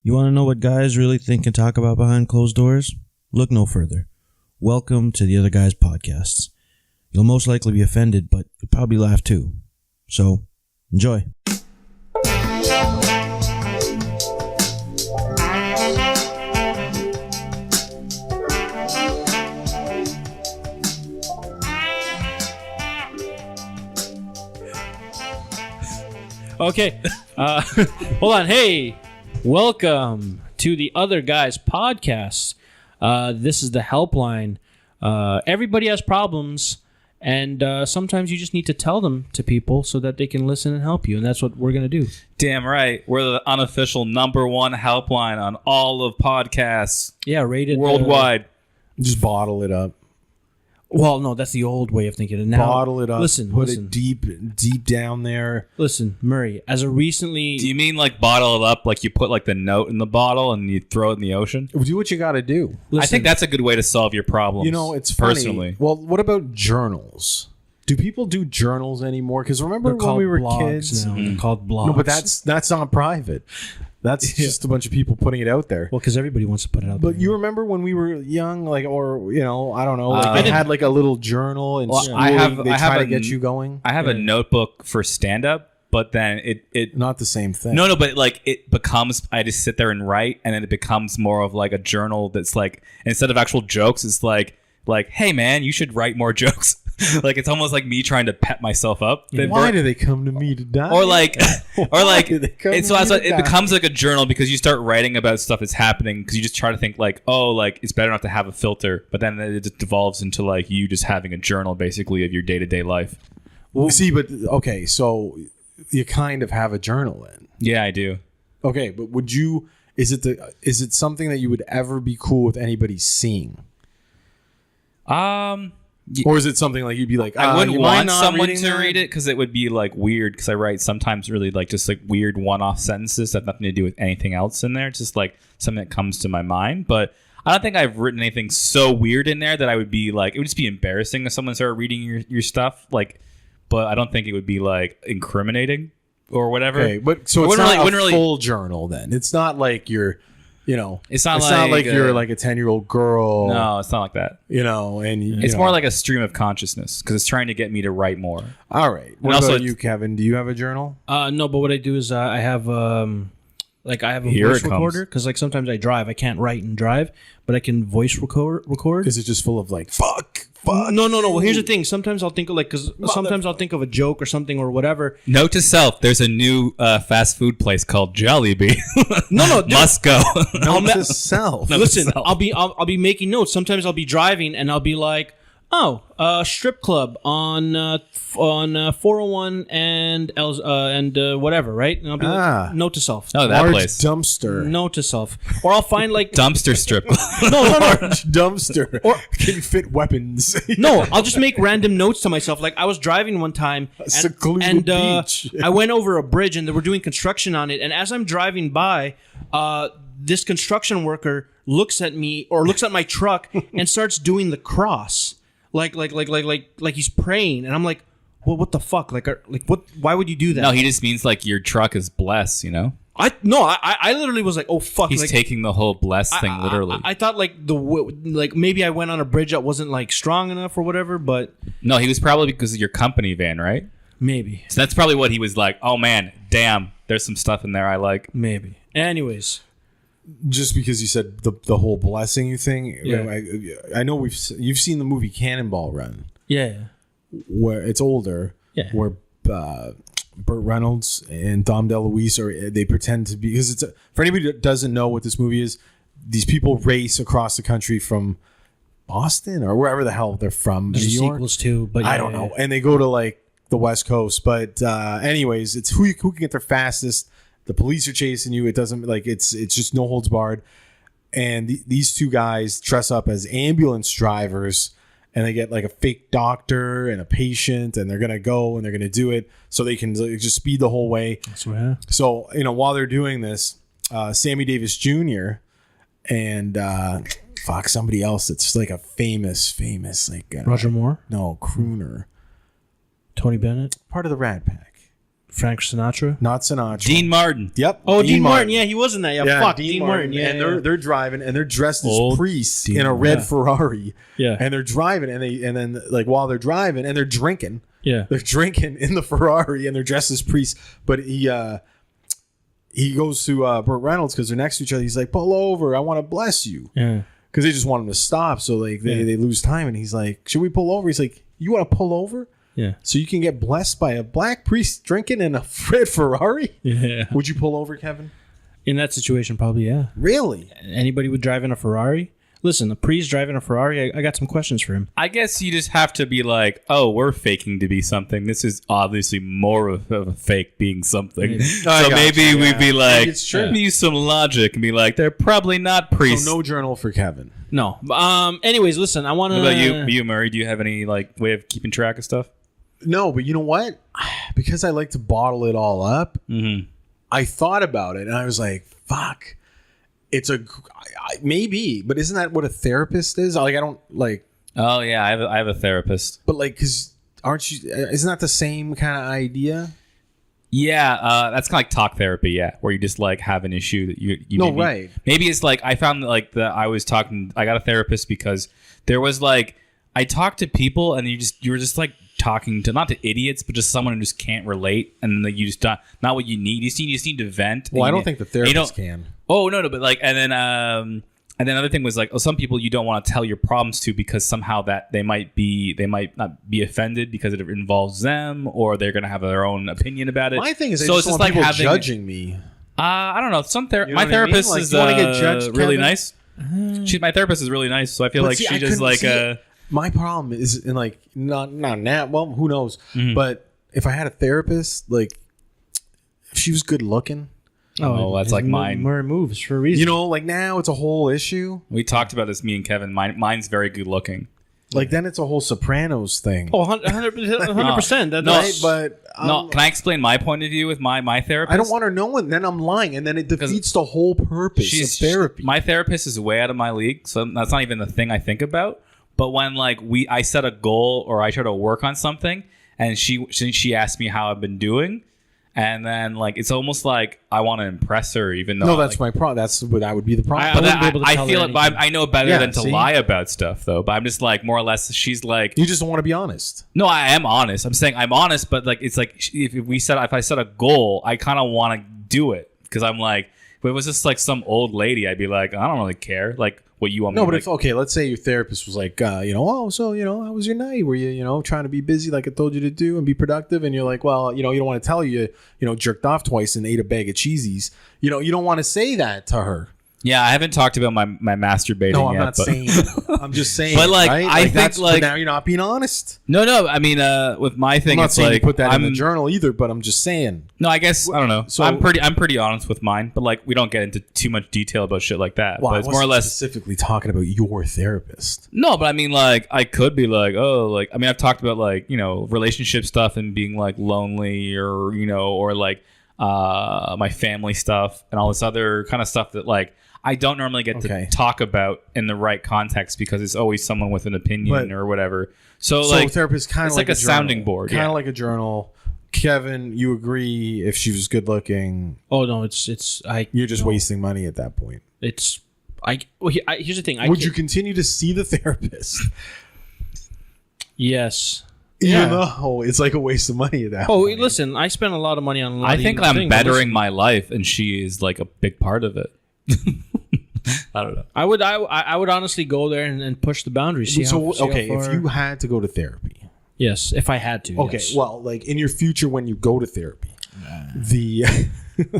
You want to know what guys really think and talk about behind closed doors? Look no further. Welcome to the Other Guys Podcasts. You'll most likely be offended, but you'll probably laugh too. So, enjoy. Okay, hold on. Hey, welcome to the Other Guys Podcast. This is the Helpline. Everybody has problems, and sometimes you just need to tell them to people so that they can listen and help you, and that's what we're going to do. Damn right. We're the unofficial #1 helpline on all of podcasts. Yeah, rated worldwide. Just bottle it up. Well, no, that's the old way of thinking. And now, Bottle it up. Listen, put it deep down there. Listen, Murray, as a recently... Do you mean like bottle it up, like you put like the note in the bottle and you throw it in the ocean? Do what you got to do. Listen, I think that's a good way to solve your problems. You know, it's funny. Personally. Well, what about journals? Do people do journals anymore? Because remember they're when we were blogs kids? now. They're called blogs. No, but that's not private. That's just a bunch of people putting it out there. Well, because everybody wants to put it out there. But you remember when we were young, like, or I don't know, like I they had like a little journal and Well, I have to get you going. I have a notebook for stand-up, but then it Not the same thing. No, but like it becomes, I just sit there and write, and then it becomes more of like a journal that's like, instead of actual jokes, it's like, hey man, you should write more jokes. Like it's almost like me trying to pep myself up. Why do they come to me to die? Or like, it it becomes like a journal because you start writing about stuff that's happening because you just try to think like, oh, like it's better not to have a filter, but then it just devolves into like you just having a journal basically of your day-to-day life. Well, see, but okay, so you kind of have a journal then. Yeah, I do. Okay, but would you? Is it something that you would ever be cool with anybody seeing? Or is it something like you'd be like, I wouldn't you mind want not someone reading to that? read it because it would be like weird because I write sometimes really like just like weird one-off sentences that have nothing to do with anything else in there. It's just like something that comes to my mind. But I don't think I've written anything so weird in there that I would be like, it would just be embarrassing if someone started reading your stuff. Like, but I don't think it would be like incriminating or whatever. Okay, but so it's not a full journal then. It's not like you're, it's not like you're like a 10-year-old girl. No, it's not like that. And It's more like a stream of consciousness because it's trying to get me to write more. All right. What also about you, Kevin? Do you have a journal? No, but what I do is I have a Here voice it comes. recorder because like sometimes I drive. I can't write and drive, but I can voice record. Is it just full of like fuck? No. Well, here's the thing. Sometimes I'll think of sometimes I'll think of a joke or something or whatever. Note to self: there's a new fast food place called Jollibee. No, dude. Must go. Note to self. Listen, I'll be making notes. Sometimes I'll be driving and I'll be like, strip club on 401 and whatever, right? And I'll be like, note to self. Oh, that Large place. dumpster. Note to self. Or I'll find like Dumpster strip. no. Large dumpster. Or can fit weapons. No, I'll just make random notes to myself. Like I was driving one time secluded beach. I went over a bridge and they were doing construction on it. And as I'm driving by, this construction worker looks at me or looks at my truck and starts doing the cross, like he's praying. And I'm like, well, what the fuck? Like what? Why would you do that? No, he just means like your truck is blessed. I literally was like, oh fuck. He's taking the whole blessed thing literally. I thought like maybe I went on a bridge that wasn't like strong enough or whatever, but No, he was probably because of your company van, right? maybe. So that's probably what he was like. Oh man, damn, there's some stuff in there I like. Maybe. Anyways. Just because you said the whole blessing you thing, Yeah. I know you've seen the movie Cannonball Run, Yeah. where it's older, Yeah. where Burt Reynolds and Dom DeLuise they pretend to be, because for anybody that doesn't know what this movie is, these people race across the country from Boston or wherever the hell they're from, There's New York. sequels too, but I don't know, and they go to like the West Coast, but anyways, it's who can get there fastest. The police are chasing you. It doesn't like it's just no holds barred. And these two guys dress up as ambulance drivers, and they get like a fake doctor and a patient, and they're gonna go and they're gonna do it so they can just speed the whole way. So while they're doing this, Sammy Davis Jr. and somebody else that's like a famous like Roger Moore, no crooner, Tony Bennett, part of the Rat Pack. Frank Sinatra. Not Sinatra. Dean Martin. Yep. Oh, Dean Martin. Yeah, he was in that. Yeah, fuck. Dean Martin. Yeah, and they're driving and they're dressed as Old priests Dean in a Martin. red Yeah. Ferrari. Yeah. And they're driving and then like while they're driving and they're drinking. Yeah. They're drinking in the Ferrari and they're dressed as priests. But he goes to Burt Reynolds because they're next to each other. He's like, pull over. I want to bless you. Yeah. Because they just want him to stop. So like they lose time. And he's like, should we pull over? He's like, you want to pull over? Yeah. So you can get blessed by a black priest drinking in a red Ferrari? Yeah. Would you pull over, Kevin? In that situation, probably, yeah. Really? Anybody would drive in a Ferrari? Listen, a priest driving a Ferrari, I got some questions for him. I guess you just have to be like, oh, we're faking to be something. This is obviously more of a fake being something. Maybe. So I got maybe you, we'd be yeah. like, Maybe it's true. use some logic and be like, they're probably not priests. So no journal for Kevin. No. Anyways, listen, I want to... What about you, Murray? Do you have any like way of keeping track of stuff? No, but you know what? Because I like to bottle it all up, I thought about it and I was like, fuck. It's maybe, but isn't that what a therapist is? Like, I don't like, Oh yeah, I have a therapist. but like, because isn't that the same kind of idea? Yeah, that's kind of like talk therapy. Yeah, where you just like have an issue that you No, maybe, right. Maybe it's like I found that like I got a therapist because there was like I talked to people and you were just like talking to not to idiots but just someone who just can't relate and then like, you just not what you need. You just need to vent. Well, I And don't you- think the and you therapist don't- can. Oh no, but like and then another thing was like some people you don't want to tell your problems to because somehow that they might not be offended because it involves them or they're gonna have their own opinion about it. My thing is, I so just it's just want like people having judging me. I don't know. Some You know my what I mean? therapist Like, is you wanna get judged, really Kevin? nice. My therapist is really nice, so I feel But like see, she I just couldn't like see my problem is in like not now. Well, who knows? But if I had a therapist, like if she was good looking, Oh, that's like mine. Murray moves for a reason. you know, like now it's a whole issue. we talked about this, me and Kevin. Mine's very good looking. Like then it's a whole Sopranos thing. Oh, 100%. That's No, right? But No, can I explain my point of view with my therapist? I don't want her knowing. Then I'm lying, and then it defeats the whole purpose of therapy. My therapist is way out of my league, so that's not even the thing I think about. But when like I set a goal or I try to work on something, and she asked me how I've been doing, and then like it's almost like I want to impress her, even though No, that's like, my problem. That would be the problem. I But wouldn't be able to I tell her feel it. But anything. I know better Yeah, than to see? lie about stuff, though. But I'm just like more or less. She's like, You just don't want to be honest. no, I am honest. I'm saying I'm honest, but like it's like if I set a goal, I kind of want to do it because I'm like, if it was just like some old lady, I'd be like, I don't really care, like what you want me No, to but like, if okay, let's say your therapist was like, how was your night? Were you, trying to be busy like I told you to do and be productive? And you're like, well, you don't want to tell you jerked off twice and ate a bag of cheesies. You don't want to say that to her. Yeah, I haven't talked about my masturbating No, I'm yet. not but saying. I'm just saying. But, like, right? I think, that's, like- but now you're not being honest. no. I mean, with my thing, I'm not it's saying like you put that I'm in the journal either, but I'm just saying. no. I guess I don't know. So- I'm pretty honest with mine, but like we don't get into too much detail about shit like that. Well, but I it's more or wasn't less specifically talking about your therapist. no. But I mean, like I could be like, oh, like I mean, I've talked about like relationship stuff and being like lonely or like my family stuff and all this other kind of stuff that like I don't normally get Okay. to talk about in the right context because it's always someone with an opinion But- or whatever. So So like therapist kind of it's like a journal. sounding board, kind of yeah. like a journal. Kevin, you agree? If she was good looking, Oh no, you're just no. wasting money at that point. It's here's the thing. Would you continue to see the therapist? Yes. Even though it's like a waste of money at that Oh, point. listen. I spent a lot of money on. A lot I of think things, I'm but bettering listen, my life, and she is like a big part of it. I don't know. I would honestly go there and push the boundaries. See So, how, see how okay, if far- you had to go to therapy. yes, if I had to. Okay, yes. well, like in your future when you go to therapy, the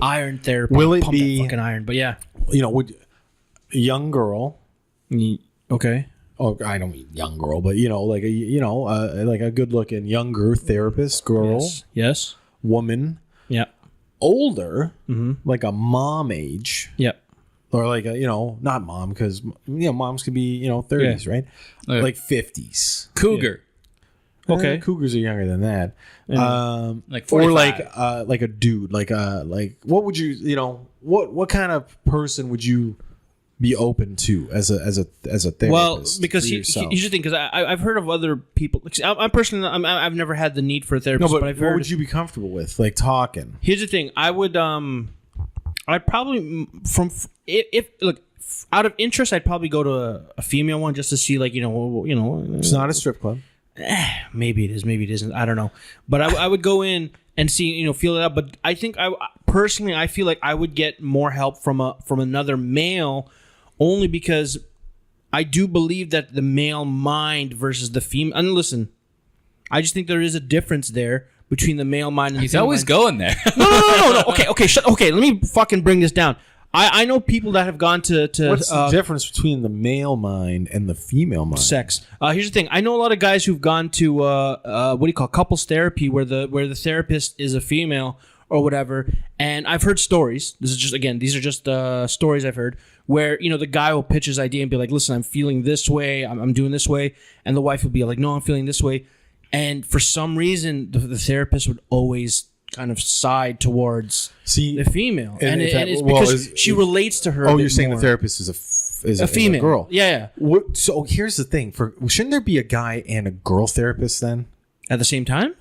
iron therapy. Will it Pump that be- fucking iron? But yeah. would a young girl, Okay. oh, I don't mean young girl, but like a good-looking younger therapist girl, Yes. woman, Yeah. older, like a mom age, Yep. or like a not mom because moms could be 30s, right? Yeah. Like 50s. Cougar. Okay. Cougars are younger than that. Like Or 45. like a dude, like what would you what kind of person would you be open to as a therapist? Well, because for here's yourself? the thing, because I've heard of other people. I'm personally, I've never had the need for a no, therapist, but but I've what heard. would you be comfortable with, like talking? Here's the thing, I'd probably if look out of interest, I'd probably go to a female one just to see, like, It's not a strip club. maybe it is, maybe it isn't. I don't know, but I would go in and see, feel it out. But I think I feel like I would get more help from another male, only because I do believe that the male mind versus the female. And listen, I just think there is a difference there between the male mind and He's the female always mind. going there. No. Okay. Let me fucking bring this down. I know people that have gone to What's the difference between the male mind and the female mind? sex. Here's the thing. I know a lot of guys who've gone to what do you call couples therapy, where the therapist is a female or whatever. And I've heard stories. These are just stories I've heard where the guy will pitch his idea and be like, "Listen, I'm feeling this way. I'm doing this way," and the wife will be like, "No, I'm feeling this way." And for some reason, the therapist would always kind of side towards the female, and it's because she relates to her. Oh, a you're bit saying more. the therapist is a female girl? Yeah. So here's the thing: shouldn't there be a guy and a girl therapist then? At the same time.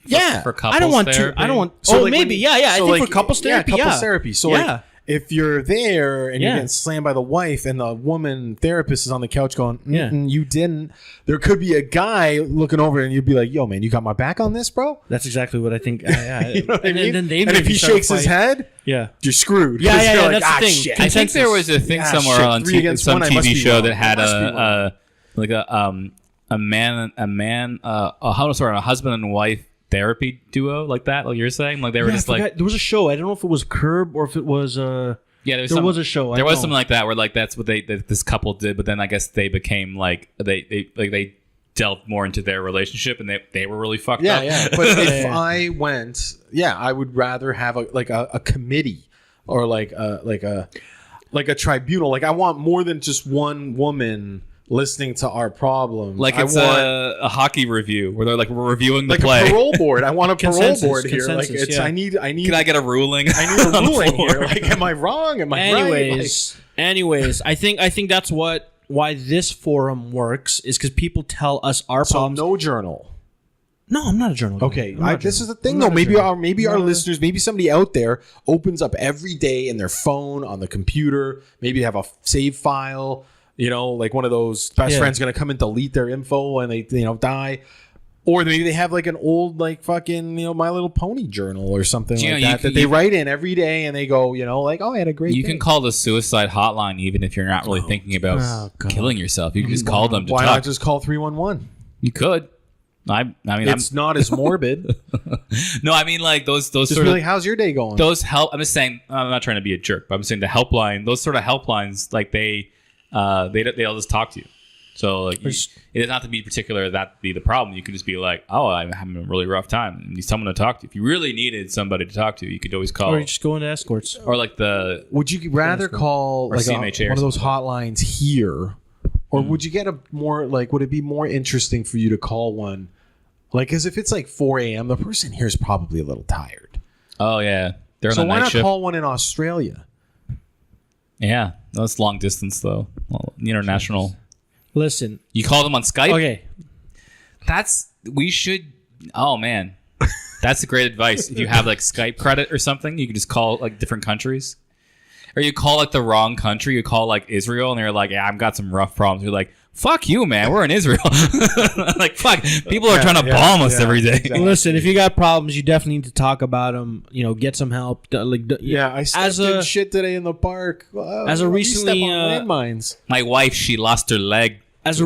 Yeah, for couples I don't want therapy? to. I don't want. So, Oh, like, maybe. when- Yeah. I so, think like, for couples therapy. Yeah, couples therapy. So like, if you're there and you're Yeah. getting slammed by the wife and the woman therapist is on the couch going, Yeah. you didn't. There could be a guy looking over and you'd be like, "Yo, man, you got my back on this, bro." That's exactly what I think. Yeah. You know what I mean? Then they and if maybe he start a shakes his fight. head, Yeah. you're screwed. Yeah, 'Cause yeah, you're yeah, like, that's the "Ah, thing. shit." I think there was a thing Ah, somewhere shit, on 3 against some 1, I must TV be show wrong. that had I must be wrong. a husband and wife therapy duo like that, like you're saying, like they were Yeah, just I like, forgot. There was a show. I don't know if it was Curb or if it was. yeah, There was a show. I There was know. something like that where like that's what this couple did, but then I guess they became like they delved more into their relationship and they were really fucked up. Yeah. But if I went, I would rather have a committee or like a tribunal. Like I want more than just one woman listening to our problem. Like it's a hockey review where they're like, we're reviewing the like play. a parole board. I want a parole Consensus, board here. Like consensus, it's yeah. I need Can I get a ruling? I need a on the ruling floor? here. Like, am I wrong? Am I right? Anyways, I think that's why this forum works, is because people tell us our So problems. no journal. No, I'm not a journalist. Okay, this is the thing though. Maybe our listeners, maybe somebody out there opens up every day in their phone, on the computer. Maybe they have a save file. Like one of those best friends going to come and delete their info when they die. Or maybe they have like an old like fucking My Little Pony journal or something like that that they write in every day and they go like, oh, I had a great. You day. can call the suicide hotline even if you're not really thinking about killing yourself. You can just call them to Why talk. not just call 311? You could. I mean, It's not as morbid. no, I mean like those Just sort be of like, how's your day going? those help. I'm just saying. I'm not trying to be a jerk, but I'm saying the helpline. Those sort of helplines, like they'll just talk to you. So like, it doesn't have to be particular that be the problem. You could just be like, oh, I'm having a really rough time. And need someone to talk to. If you really needed somebody to talk to, you could always call. Or you just go into escorts. Or like the. Would you rather call Or like CMHA or one of those hotlines here, or would you get a more like? Would it be more interesting for you to call one, like, because if it's like 4 a.m., the person here is probably a little tired. Oh yeah, they're on So the why night not shift. call one in Australia? Yeah, that's long distance though. Well, international. Listen. You call them on Skype. Okay. We should. Oh man, that's a great advice. If you have like Skype credit or something, you can just call like different countries. Or you call like the wrong country. You call like Israel, and they're like, "Yeah, I've got some rough problems." You're like, "Fuck you, man. We're in Israel." Like, fuck. People are trying to bomb us every day. exactly. Listen, if you got problems, you definitely need to talk about them. Get some help. I stepped in shit today in the park. As a you recently, step on landmines. My wife, she lost her leg. As a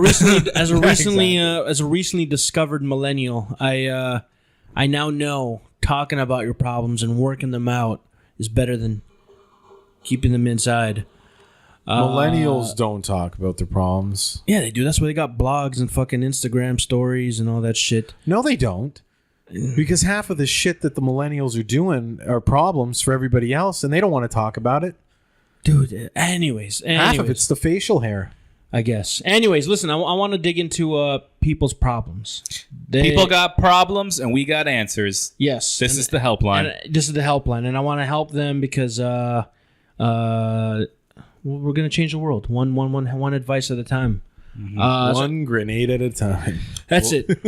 recently discovered millennial, I now know talking about your problems and working them out is better than keeping them inside. Millennials don't talk about their problems. Yeah, they do. That's why they got blogs and fucking Instagram stories and all that shit. No, they don't. Because half of the shit that the millennials are doing are problems for everybody else, and they don't want to talk about it. Dude, anyways. Half of it's the facial hair. I guess. Anyways, listen, I want to dig into people's problems. People got problems, and we got answers. Yes. This is the helpline. This is the helpline, and I want to help them because, what we're gonna change the world. One advice at a time. One grenade at a time. That's it.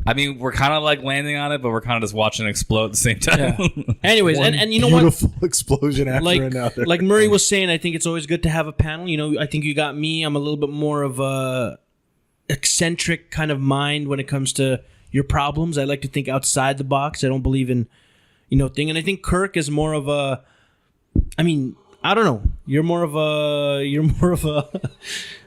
I mean, we're kind of like landing on it, but we're kind of just watching it explode at the same time. Yeah. Anyways, and you know what? Beautiful explosion after Like another. like Murray was saying, I think it's always good to have a panel. You know, I think you got me. I'm a little bit more of a eccentric kind of mind when it comes to your problems. I like to think outside the box. I don't believe in, thing. And I think Kirk is more of a. I mean, I don't know. You're more of a.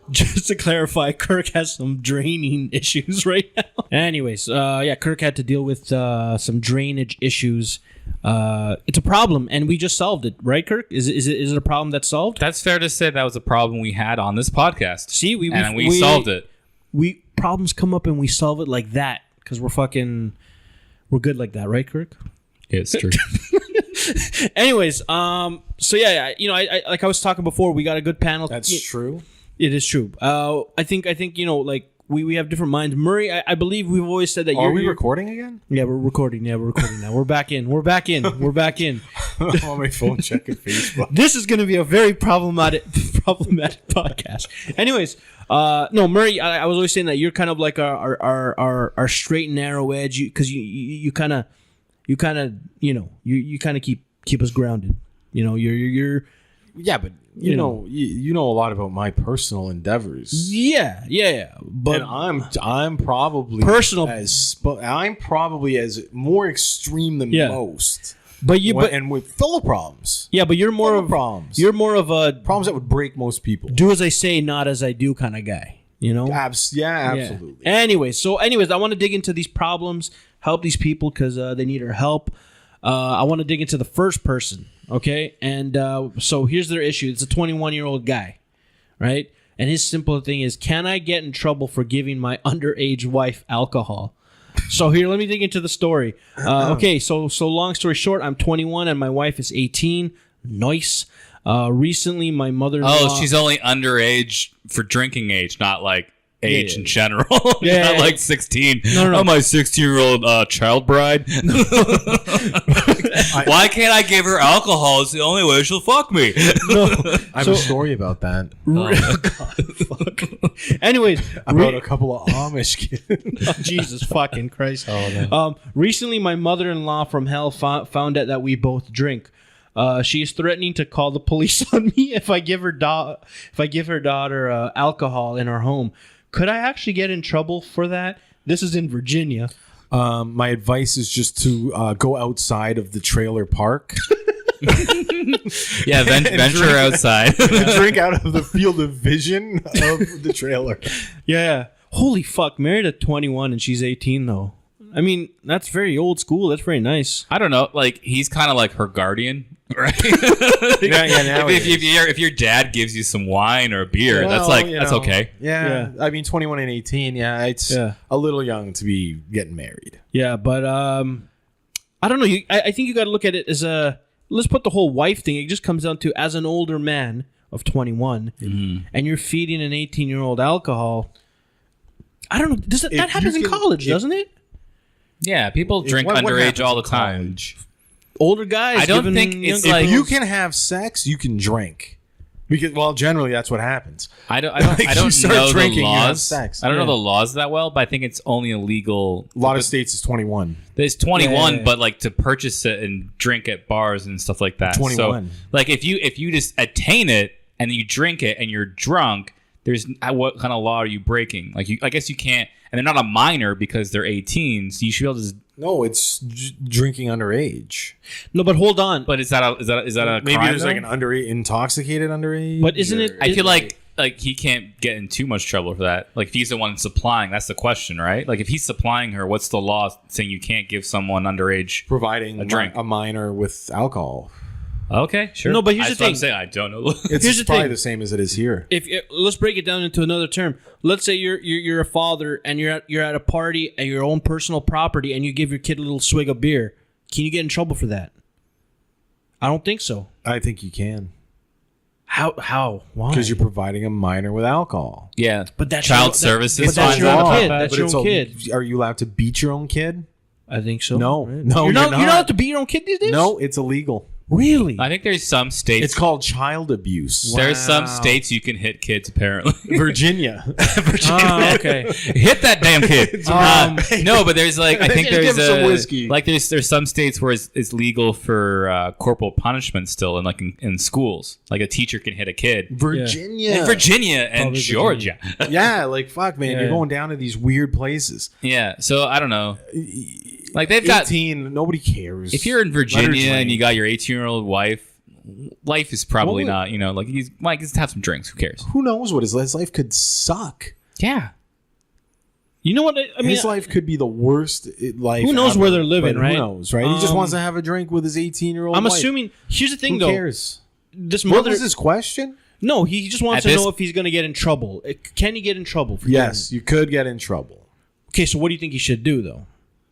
Just to clarify, Kirk has some draining issues right now. Anyways, Kirk had to deal with some drainage issues. It's a problem, and we just solved it, right, Kirk? Is it a problem that's solved? That's fair to say that was a problem we had on this podcast. See, we solved it. Problems come up and we solve it like that because we're good like that, right, Kirk? Yeah, it's true. Anyways, I like I was talking before, we got a good panel. That's true. It is true. I think we have different minds. Murray, I believe we've always said that. Are we recording again? Yeah, we're recording. Yeah, we're recording now. We're back in. We're back in. I'm on my phone checking Facebook. This is going to be a very problematic podcast. Anyways, no, Murray, I was always saying that you're kind of like our straight and narrow edge because you kind of keep us grounded. You're. Yeah, but you know a lot about my personal endeavors. Yeah. But and I'm probably I'm probably as more extreme than most. But and with full of problems. Yeah, but you're more of problems. You're more of a problems that would break most people. Do as I say, not as I do kind of guy. Absolutely. Yeah. Anyways, I want to dig into these problems, help these people because they need our help. I want to dig into the first person. Okay, and so here's their issue. It's a 21-year-old guy, right? And his simple thing is, can I get in trouble for giving my underage wife alcohol? So here, let me dig into the story. Okay, so long story short, I'm 21 and my wife is 18. Nice. Recently, my mother-in-law... Oh, she's only underage for drinking age, not like age in general. Yeah, not like 16. No. Oh, my 16-year-old child bride. Why can't I give her alcohol? It's the only way she'll fuck me. No. I have a story about that. God, fuck. Anyways, about a couple of Amish kids. Oh, Jesus fucking Christ. Oh, no. Recently, my mother-in-law from hell found out that we both drink. She is threatening to call the police on me if I give her daughter alcohol in our home. Could I actually get in trouble for that? This is in Virginia. My advice is just to go outside of the trailer park. Yeah, venture outside. Drink out of the field of vision of the trailer. Yeah. Holy fuck, married at 21 and she's 18 though. I mean, that's very old school. That's very nice. I don't know. Like, he's kind of like her guardian, right? If your dad gives you some wine or beer, that's okay. Yeah. I mean, 21 and 18, it's a little young to be getting married. Yeah, but I don't know. I think you got to look at it as let's put the whole wife thing. It just comes down to, as an older man of 21, and you're feeding an 18-year-old alcohol. I don't know. That happens in college, doesn't it? Yeah, people drink underage all the time. College? Older guys. I don't think it's like... If you can have sex, you can drink. Because, well, generally that's what happens. I don't you know start drinking, the you have laws. sex. I don't know the laws that well, but I think it's only illegal. A lot of states is 21. There's 21, Yeah. but like to purchase it and drink at bars and stuff like that. 21. So, like if you just attain it and you drink it and you're drunk, there's what kind of law are you breaking? Like I guess you can't, and they're not a minor because they're 18. So you should be able to. No, it's drinking underage. No, but hold on. But is that a Maybe crime, there's like though? an intoxicated underage. But isn't it? I feel like he can't get in too much trouble for that. Like if he's the one supplying, that's the question, right? Like if he's supplying her, what's the law saying you can't give someone underage providing a drink, a minor with alcohol? Okay, sure. No, but here's the thing. I'm saying I don't know. It's Here's the probably thing. the same as it is here. Let's break it down into another term. Let's say you're a father and you're at a party at your own personal property and you give your kid a little swig of beer. Can you get in trouble for that? I don't think so. I think you can. How? Why? Because you're providing a minor with alcohol. Yeah, But that's child services. But that's fines your on own top kid. of that. That's your own kid. Are you allowed to beat your own kid? I think so. No. Right? No, you're not you're not. allowed to beat your own kid these days. No, it's illegal. Really? I think there's some states. It's called child abuse. There's some Wow. states you can hit kids apparently. Virginia. Oh, okay. Hit that damn kid. No, but there's like I think Give there's him some whiskey. like there's some states where it's legal for corporal punishment still, in like in schools. Like a teacher can hit a kid. Virginia. In Virginia and Probably Georgia. Yeah, like fuck, man. Yeah. You're going down to these weird places. Yeah, so I don't know. Like they've got 18, nobody cares. if you're in Let her Virginia drink. and you got your 18-year-old wife, life is probably Well, not, like he's Mike, just have some drinks. Who cares? Who knows what his life could suck. Yeah. You know what? I mean, His life could be the worst life. Who knows ever, where they're living, but right? Who knows, right? He just Um, wants to have a drink with his 18-year-old I'm wife. assuming. Here's the thing, Who though. cares? This What mother. was his question? No, he just wants At to this- know if he's going to get in trouble. Can he get in trouble? For doing Yes, you could get in trouble. it? Okay, so what do you think he should do, though?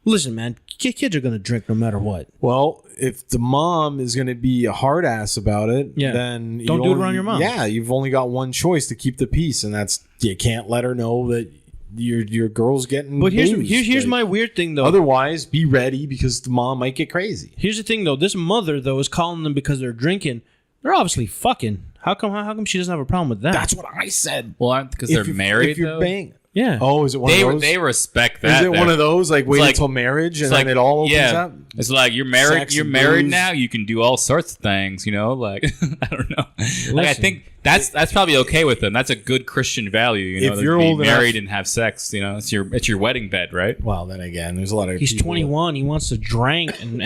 Listen, man, kids are going to drink no matter what. Well, if the mom is going to be a hard ass about it, Yeah. then Don't do it around your mom. Yeah, you've only got one choice to keep the peace, and that's you can't let her know that your girl's getting. But here's boozed. my weird thing, though. Otherwise, be ready because the mom might get crazy. Here's the thing, though. This mother, though, is calling them because they're drinking. They're obviously fucking. How come she doesn't have a problem with that? That's what I said. Well, because they're married. If you're though? bang. yeah. Oh, is it one They of those? they respect that. is it there. one of those like wait like- until marriage and It's then like it all opens yeah. up? It's like you're married. Sex You're and married booze. now. You can do all sorts of things. Like I don't know. Like I Listen. think that's probably okay with them. That's a good Christian value. If to you're be old enough- married and have sex. It's your wedding bed, right? Well, then again, there's a lot of He's people 21. He wants to drink and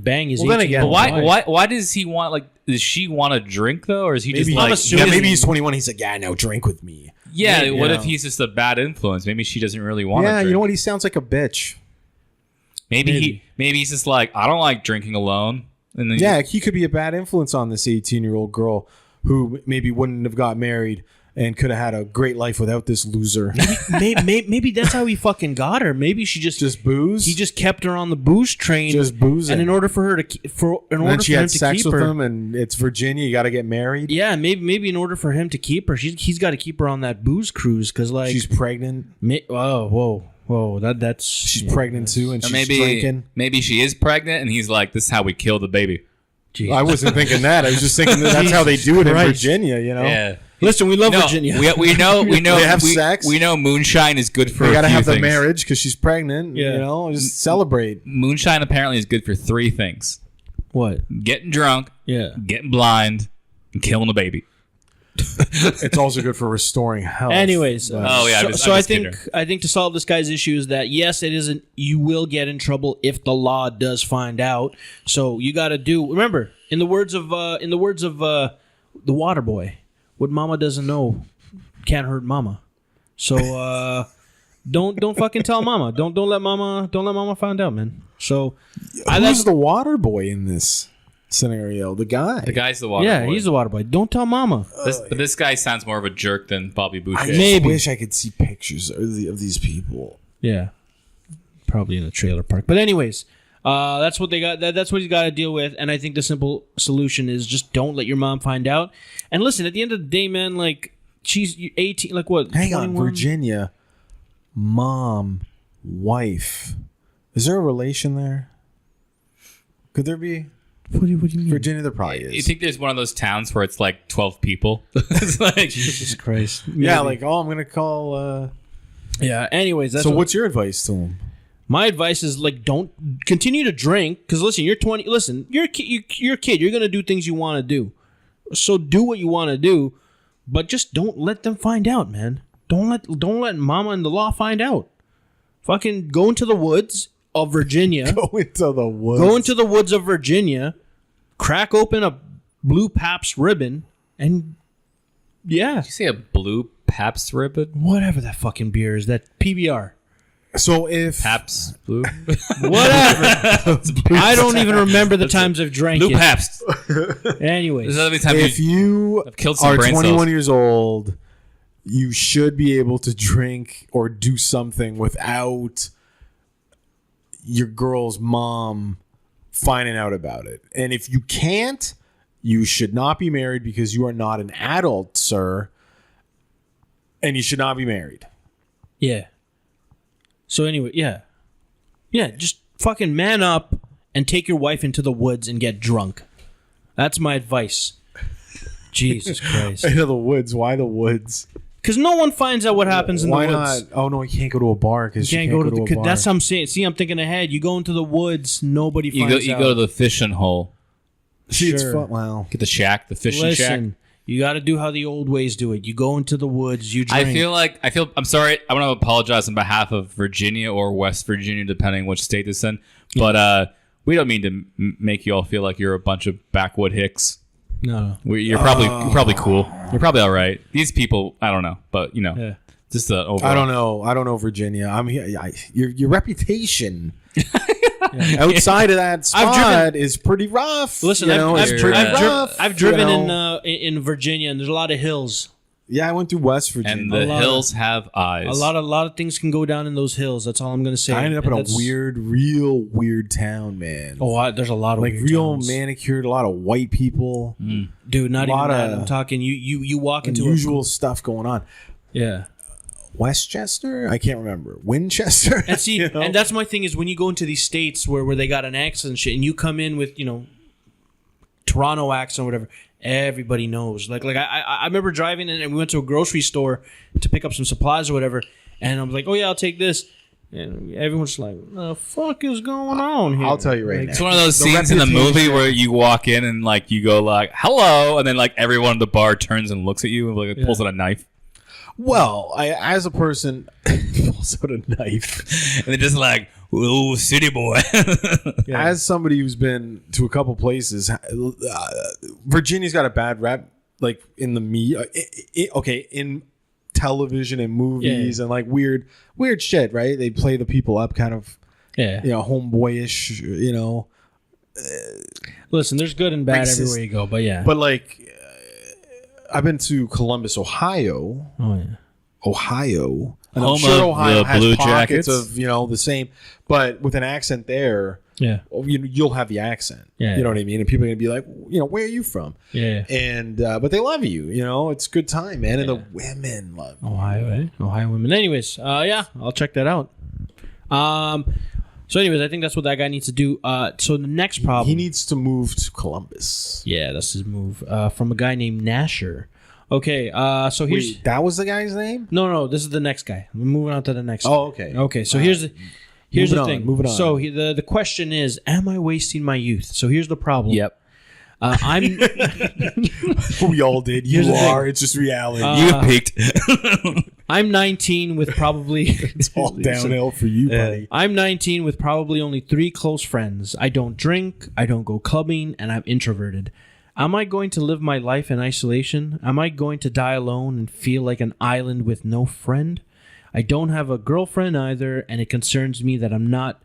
bang his. Well, then 18 again, But -year-old wife. why does he want like? Does she want to drink though, or is he Maybe, just like? assuming- maybe he's 21. He's like, yeah, no, drink with me. Yeah. Maybe, What you if know. he's just a bad influence? Maybe she doesn't really want to. Yeah, drink. you know what? He sounds like a bitch. Maybe he's just like, I don't like drinking alone. And then Yeah, he could be a bad influence on this 18-year-old girl who maybe wouldn't have got married and could have had a great life without this loser. Maybe that's how he fucking got her. Maybe she Just booze. he just kept her on the booze train. Just boozing. And in order for her to in and order then she for him had to sex keep with her, him, and it's Virginia. You got to get married. yeah, maybe in order for him to keep her, he's got to keep her on that booze cruise because like She's pregnant. whoa, that's She's pregnant too, and or she's drinking. maybe she is pregnant, and he's like, this is how we kill the baby. I wasn't thinking that. I was just thinking that's how they do it in Christ. Virginia. You know, Yeah. Listen, we love No, Virginia. we know They have sex. We know moonshine is good for they a got to few have the things. marriage because she's pregnant. Yeah. You know, just celebrate. Moonshine apparently is good for 3 things: What? getting drunk, Yeah. getting blind, and killing a baby. It's also good for restoring health. Anyways, But- Oh, yeah, so, I'm just I kidding. think to solve this guy's issue is that yes, it isn't. You will get in trouble if the law does find out. So you got to do. Remember, in the words of the Water Boy, what Mama doesn't know can't hurt Mama. So don't fucking tell Mama. Don't let Mama find out, man. So who's the water boy in this scenario? The guy. The guy's the water yeah, boy. he's the Water Boy. Don't tell Mama. But this guy sounds more of a jerk than Bobby Boucher. I just Maybe. wish I could see pictures of these people. Yeah, probably in a trailer park. But anyways, that's what they got. That's what he's got to deal with. And I think the simple solution is just don't let your mom find out. And listen, at the end of the day, man, like she's 18. Like what? Hang on, 21? Virginia, mom, wife. Is there a relation there? Could there be? What do you mean? Virginia, there probably You is. think there's one of those towns where it's like 12 people? It's like Jesus Christ. Yeah, Maybe. like I'm gonna call. yeah. Anyways, that's So what, what's your advice to him? my advice is like don't continue to drink because listen, you're 20. Listen, you're a kid. You're a kid. You're gonna do things you want to do. So do what you want to do, but just don't let them find out, man. Don't let Mama and the law find out. Fucking go into the woods of Virginia. Go into the woods. Go into the woods of Virginia, crack open a blue Pabst ribbon, and yeah, you say a blue Pabst ribbon? whatever that fucking beer is, that PBR. So if Pabst blue? Whatever. I don't even remember the times I've drank Blue it. Pabst. Anyways, This is the time if you I've killed some are brain 21 cells. years old, you should be able to drink or do something without your girl's mom finding out about it. And if you can't, you should not be married because you are not an adult, sir. And you should not be married. yeah. So anyway, yeah, just fucking man up and take your wife into the woods and get drunk. That's my advice. Jesus Christ. Into the woods. Why the woods? Because no one finds out what happens in the woods. Why not? Oh, no, you can't go to a bar because You can't go to the. That's what I'm saying. See, I'm thinking ahead. You go into the woods, nobody finds out. You go to the fishing hole. See, it's Sure. fun. Wow. Get the shack, the fishing shack. Listen, you got to do how the old ways do it. You go into the woods, you drink. I'm sorry. I want to apologize on behalf of Virginia or West Virginia, depending which state it's in. But we don't mean to make you all feel like you're a bunch of backwood hicks. No. You're probably cool. You're probably all right. These people, I don't know, but Yeah. just the overall. I don't know, Virginia. I'm here. Your reputation outside of that spot is pretty rough. Listen, I've driven in Virginia, and there's a lot of hills. Yeah, I went through West Virginia. And the hills have eyes. A lot of things can go down in those hills. That's all I'm gonna say. I ended up in a real weird town, man. There's a lot of like weird real towns. manicured, a lot of white people, Dude. Not a even lot that. of I'm talking. You walk into unusual stuff going on. Yeah. Westchester? I can't remember. Winchester? And see, and that's my thing is when you go into these states where they got an accent and shit, and you come in with Toronto accent or whatever, everybody knows. Like I remember driving and we went to a grocery store to pick up some supplies or whatever, and I was like, oh yeah, I'll take this. And everyone's like, "The fuck is going on here?" I'll tell you right now. It's one of those scenes in the movie where you walk in and like you go like hello, and then like everyone at the bar turns and looks at you and like pulls out a knife. Well, as a person, pulls out a knife, and they're just like, "Oh, city boy." As somebody who's been to a couple places, Virginia's got a bad rep, like in the media. In television and movies and like weird shit, right? They play the people up, kind of, homeboyish, Listen, there's good and bad racist. everywhere you go, but yeah. But like, I've been to Columbus, Ohio. Oh yeah. Ohio. And Home I'm sure of Ohio the has Blue pockets Jackets. of the same, but with an accent there, Yeah. you'll have the accent. Yeah. You know what I mean? And people are gonna be like, where are you from? Yeah. And but they love you. It's a good time, man. And the women love you. Ohio women. Anyways, I'll check that out. So anyways, I think that's what that guy needs to do. So the next problem, He needs to move to Columbus. yeah, that's his move. From a guy named Nasher. Okay, so here's Wait, that was the guy's name? no, this is the next guy. We're moving on to the next. Oh, okay. Okay, so here's the thing. Moving on. So the question is, am I wasting my youth? So here's the problem. Yep. I'm We all did. You Here's the thing. are. It's just reality. You peaked. I'm 19 with probably It's all downhill for you, buddy. I'm 19 with probably only 3 close friends. I don't drink, I don't go clubbing, and I'm introverted. Am I going to live my life in isolation? Am I going to die alone and feel like an island with no friend? I don't have a girlfriend either, and it concerns me that I'm not.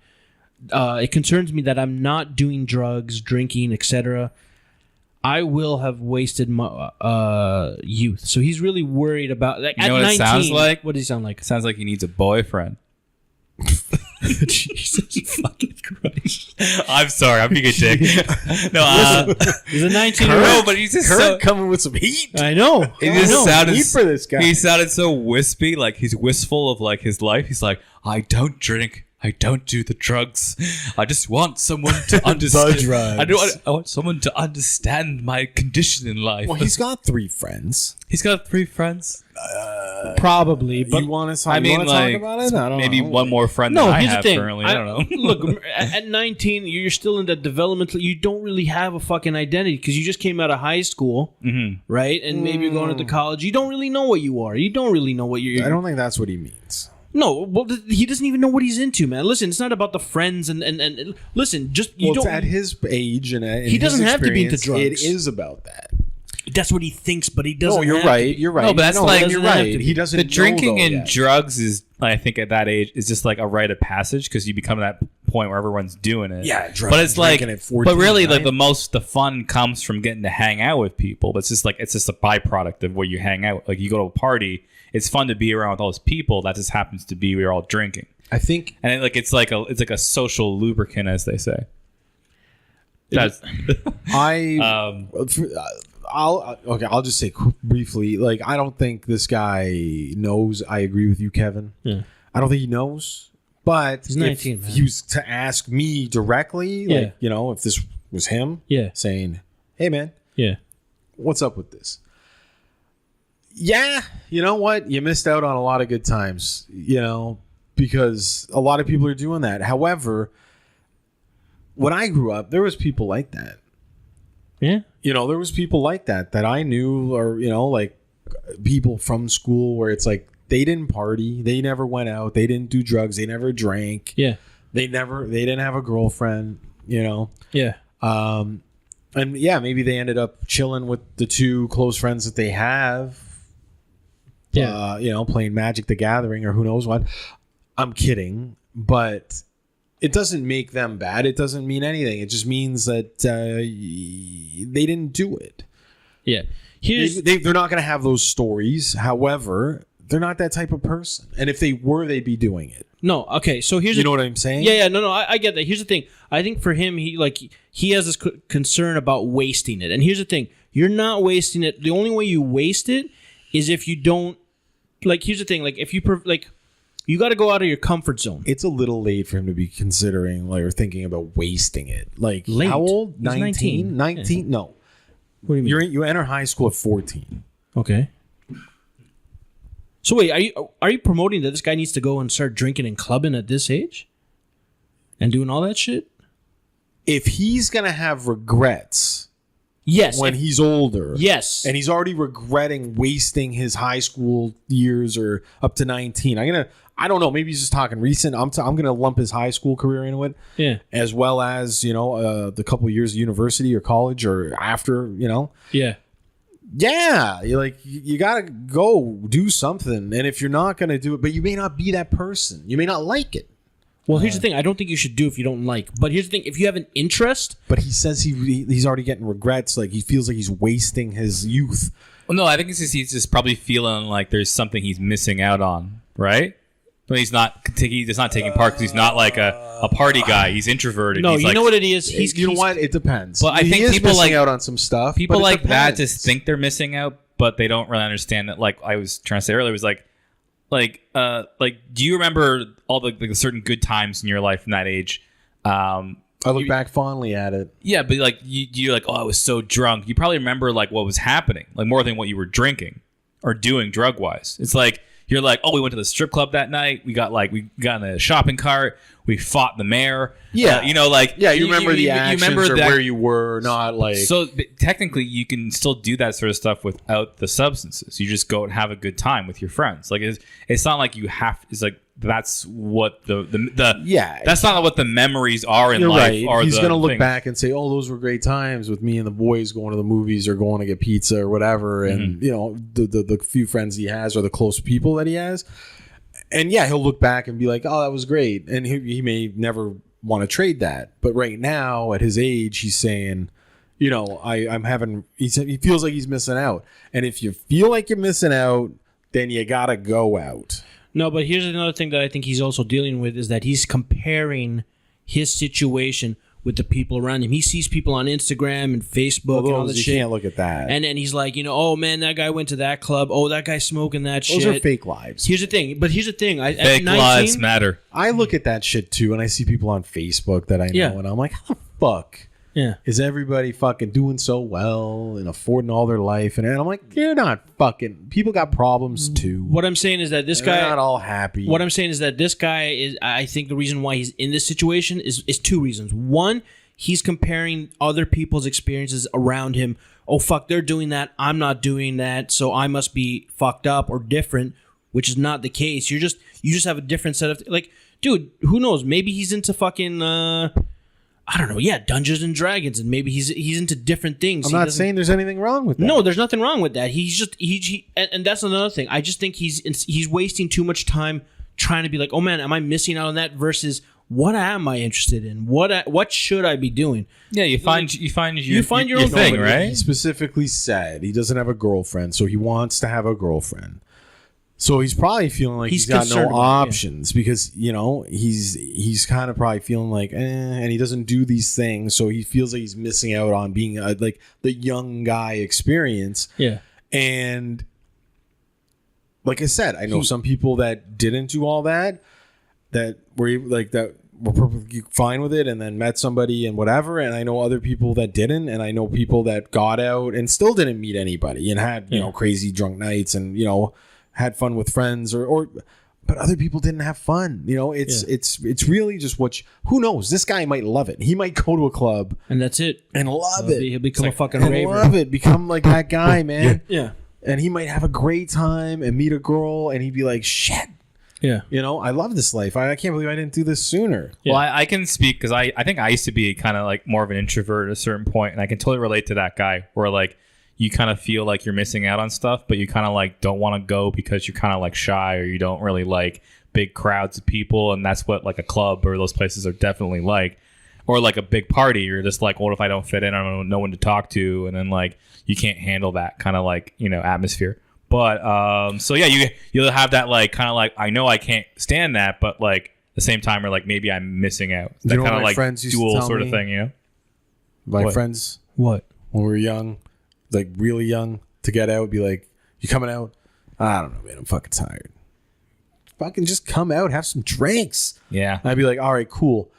Doing drugs, drinking, etc. I will have wasted my youth. So he's really worried about. Like, You know at what it 19, sounds like? What does he sound like? Sounds like he needs a boyfriend. Jesus fucking Christ! I'm sorry, I'm being a dick. No, He's a 19. no, but he's just so. coming with some heat. I know. It just sounded Need for this guy. He sounded so wispy, like he's wistful of like his life. He's like, I don't drink, I don't do the drugs. I just want someone to understand. drugs. I want someone to understand my condition in life. Well, he's got 3 friends. He's got 3 friends. Probably, but You want to I mean, talk like about it? I don't maybe know. one more friend no. than I Here's the have thing. currently. I don't know. Look, at 19, you're still in that developmental. You don't really have a fucking identity because you just came out of high school, right? And maybe you're going to college. You don't really know what you are. You don't really know what you're. I don't think that's what he means. No, well, he doesn't even know what he's into, man. Listen, it's not about the friends and listen. Just you Well, don't. at his age and He doesn't have to be into experience, drugs. It is about that. That's what he thinks, but he doesn't. No, you're have right. to. You're right. No, but that's No, like- you're doesn't have right. to be. He doesn't. The drinking know, though, and yet. drugs is, I think, at that age, is just like a rite of passage because you become at that point where everyone's doing it. Yeah, but it's like, drinking at 14, but really, like right? the fun comes from getting to hang out with people. But it's just a byproduct of where you hang out. Like you go to a party, it's fun to be around with all those people. That just happens to be we're all drinking, I think and it's like a social lubricant, as they say. That's I'll just say briefly, like, I don't think this guy knows I agree with you, Kevin. Yeah. I don't think he knows, But He's 19, if man. he was to ask me directly, Yeah. like, you know, if this was him saying, hey, man, Yeah. what's up with this? Yeah, you know what? You missed out on a lot of good times, you know, because a lot of people are doing that. However, when I grew up, there was people like that. Yeah. You know, there was people like that I knew, or, you know, like people from school where it's like they didn't party, they never went out, they didn't do drugs, they never drank. Yeah. They didn't have a girlfriend, you know. Yeah. And yeah, maybe they ended up chilling with the two close friends that they have. Yeah. You know, playing Magic the Gathering or who knows what. I'm kidding, but it doesn't make them bad. It doesn't mean anything. It just means that they didn't do it. Yeah. They're not going to have those stories. However, they're not that type of person. And if they were, they'd be doing it. No, okay. So here's You know what I'm saying? Yeah, no, I get that. Here's the thing. I think for him, he has this concern about wasting it. And here's the thing: you're not wasting it. The only way you waste it is if you don't. Like, here's the thing: like, if you you got to go out of your comfort zone. It's a little late for him to be considering, like, or thinking about wasting it. Like, Late. how old? He's 19? 19? No. What do you mean? You enter high school at 14. Okay. So wait, are you promoting that this guy needs to go and start drinking and clubbing at this age, and doing all that shit? If he's gonna have regrets, Yes. when he's older, yes. and he's already regretting wasting his high school years or up to 19, I don't know, maybe he's just talking recent. I'm gonna lump his high school career into it, Yeah. as well as, you know, the couple of years of university or college or after, you know. Yeah. Yeah, you gotta go do something, and if you're not gonna do it, but you may not be that person, you may not like it. Well, here's the thing. I don't think you should do if you don't like. But here's the thing: if you have an interest, But he says he's already getting regrets, like he feels like he's wasting his youth. Well, no, I think he's just probably feeling like there's something he's missing out on, right? But he's not taking part because he's not like a party guy. He's introverted. no, he's you like, know what it is. You know what? It depends. Well, I He think is people missing like- out on some stuff. People but it like that depends. just think they're missing out, but they don't really understand that. Like I was trying to say earlier, was like, do you remember all the certain good times in your life from that age? I look back fondly at it. Yeah, but like you're like, oh, I was so drunk. You probably remember like what was happening, like more than what you were drinking or doing drug wise. It's like you're like, oh, we went to the strip club that night. We got in a shopping cart. We fought the mayor. Yeah. You know, like Yeah, you remember the actions or that- where you were, not like. So technically, you can still do that sort of stuff without the substances. You just go and have a good time with your friends. Like it's not like you have. It's like that's what the Yeah. That's not what the memories are in You're life. right. He's going to look back and say, "Oh, those were great times with me and the boys going to the movies or going to get pizza or whatever." And you know, the few friends he has or the close people that he has. And yeah, he'll look back and be like, "Oh, that was great," and he may never want to trade that. But right now, at his age, he's saying, "You know, I'm having." He feels like he's missing out, and if you feel like you're missing out, then you gotta go out. No, but here's another thing that I think he's also dealing with is that he's comparing his situation with the people around him. He sees people on Instagram and Facebook and all this you shit. can't look at that. And then he's like, you know, oh man, that guy went to that club. Oh, that guy's smoking that Those shit. are fake lives. Here's the thing. At Fake 19, lives matter. I look at that shit too, and I see people on Facebook that I know, Yeah. and I'm like, how the fuck Yeah. is everybody fucking doing so well and affording all their life? And I'm like, you're not fucking. People got problems too. What I'm saying is that this They're guy. not all happy. What I'm saying is that this guy is. I think the reason why he's in this situation is two reasons. One, he's comparing other people's experiences around him. Oh fuck, they're doing that. I'm not doing that, so I must be fucked up or different, which is not the case. You just have a different set of like, dude. Who knows? Maybe he's into fucking. I don't know. Yeah, Dungeons and Dragons, and maybe he's into different things. I'm not saying there's anything wrong with that. No, there's nothing wrong with that. He's just and that's another thing. I just think he's wasting too much time trying to be like, oh man, am I missing out on that? Versus what am I interested in? What should I be doing? Yeah, you find your own thing, thing. right? He specifically said he doesn't have a girlfriend, so he wants to have a girlfriend. So he's probably feeling like he's got concerned no about it, yeah. options because, you know, he's kind of probably feeling like, and he doesn't do these things. So he feels like he's missing out on being like the young guy experience. Yeah. And like I said, I know some people that didn't do all that. that were like that were perfectly fine with it and then met somebody and whatever. And I know other people that didn't, and I know people that got out and still didn't meet anybody and had, you know, crazy drunk nights and, you know, had fun with friends or but other people didn't have fun. You know, it's really just who knows? This guy might love it. He might go to a club and that's it. And love it. He'll become a fucking and raver. love it. Become like that guy, man. Yeah. And he might have a great time and meet a girl and he'd be like, shit. Yeah. You know, I love this life. I can't believe I didn't do this sooner. Well, I can speak because I think I used to be kind of like more of an introvert at a certain point, and I can totally relate to that guy where like you kind of feel like you're missing out on stuff, but you kind of like don't want to go because you're kind of like shy or you don't really like big crowds of people, and that's what like a club or those places are definitely like. Or like a big party, you're just like, what if I don't fit in? I don't know one to talk to, and then like you can't handle that kind of like, you know, atmosphere. But so yeah, you'll have that like kind of like, I know I can't stand that, but like at the same time, or like maybe I'm missing out. That kind of like dual sort of thing, you know. My friends, what when we were young, like really young, to get out, be like, "You coming out?" I don't know, man. I'm fucking tired. Fucking just come out, have some drinks. Yeah, I'd be like, all right, cool.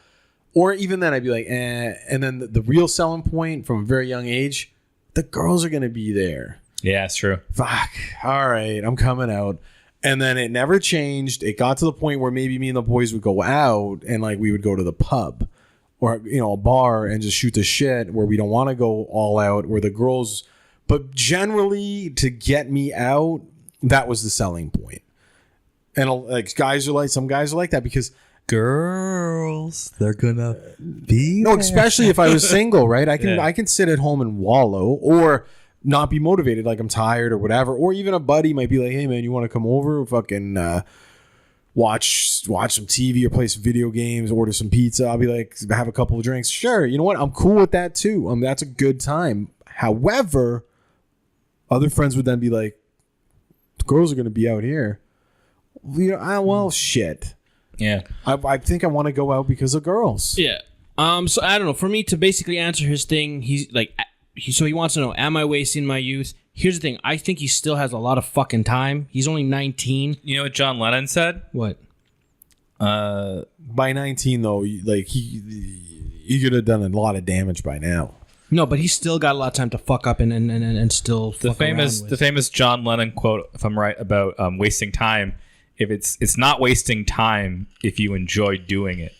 Or even then, I'd be like, eh. And then the real selling point from a very young age, the girls are gonna be there. Yeah, it's true. Fuck. All right, I'm coming out. And then it never changed. It got to the point where maybe me and the boys would go out and like we would go to the pub or, you know, a bar and just shoot the shit where we don't want to go all out where the girls. But generally, to get me out, that was the selling point. And like some guys are like that because girls, they're gonna be no, especially if I was single, right? I can sit at home and wallow or not be motivated, like I'm tired or whatever. Or even a buddy might be like, hey man, you want to come over, fucking watch some TV or play some video games, order some pizza. I'll be like, have a couple of drinks. Sure, you know what, I'm cool with that too. That's a good time. However, other friends would then be like, the girls are going to be out here, you know. Well, shit. Yeah, I think I want to go out because of girls. Yeah. So I don't know. For me to basically answer his thing, he's like, so he wants to know, am I wasting my youth? Here's the thing. I think he still has a lot of fucking time. He's only 19. You know what John Lennon said? What? By 19 though, like he could have done a lot of damage by now. No, but he's still got a lot of time to fuck up and still fuck the famous John Lennon quote, if I'm right, about wasting time. If it's not wasting time if you enjoy doing it.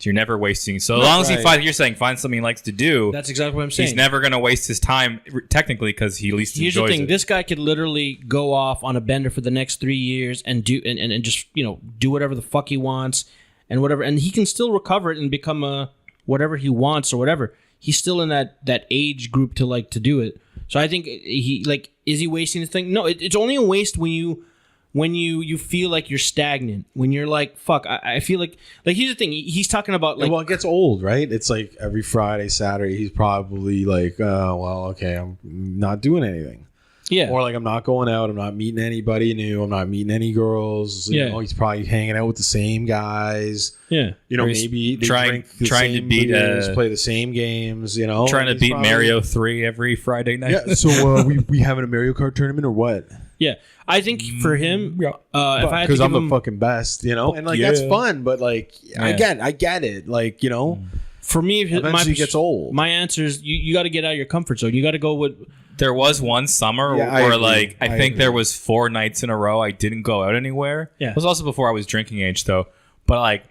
You're never wasting. So as long as you're saying find something he likes to do. That's exactly what I'm saying. He's never going to waste his time technically because he at least Here's enjoys the thing. it. This guy could literally go off on a bender for the next 3 years and do and just, you know, do whatever the fuck he wants and whatever, and he can still recover it and become whatever he wants or whatever. He's still in that age group to do it. So I think is he wasting his thing? No, it's only a waste when you feel like you're stagnant, when you're like, fuck, I feel like here's the thing. He's talking about like, well, it gets old, right? It's like every Friday, Saturday, he's probably like, well, okay, I'm not doing anything. Yeah. Or like, I'm not going out. I'm not meeting anybody new. I'm not meeting any girls. You know, he's probably hanging out with the same guys. Yeah. You know, or he's maybe they trying to beat play the same games, you know. Trying to beat Mario 3 every Friday night. Yeah. So we having a Mario Kart tournament or what? Yeah. I think for him, if I had to because I'm give the fucking best, you know, and like that's fun, but like I get it, like, you know. For me, eventually gets old. My answer is you got to get out of your comfort zone. You got to go with. There was one summer where like I think there was 4 nights in a row I didn't go out anywhere. Yeah. It was also before I was drinking age though. But like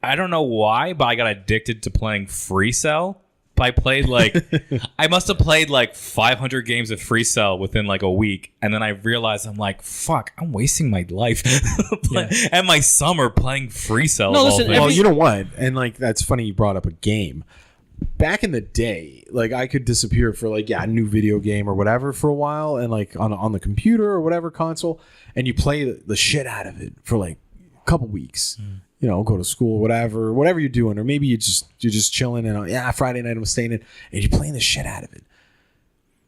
I don't know why, but I got addicted to playing Free Cell. I played like I must have played like 500 games of Free Cell within like a week, and then I realized I'm like, fuck, I'm wasting my life and my summer playing Free Cell. No, listen, well, you know what? And like that's funny you brought up a game. Back in the day, like I could disappear for like a new video game or whatever for a while, and like on the computer or whatever console, and you play the shit out of it for like a couple weeks. You know, go to school, whatever you're doing, or maybe you're just chilling and Friday night I'm staying in, and you're playing the shit out of it,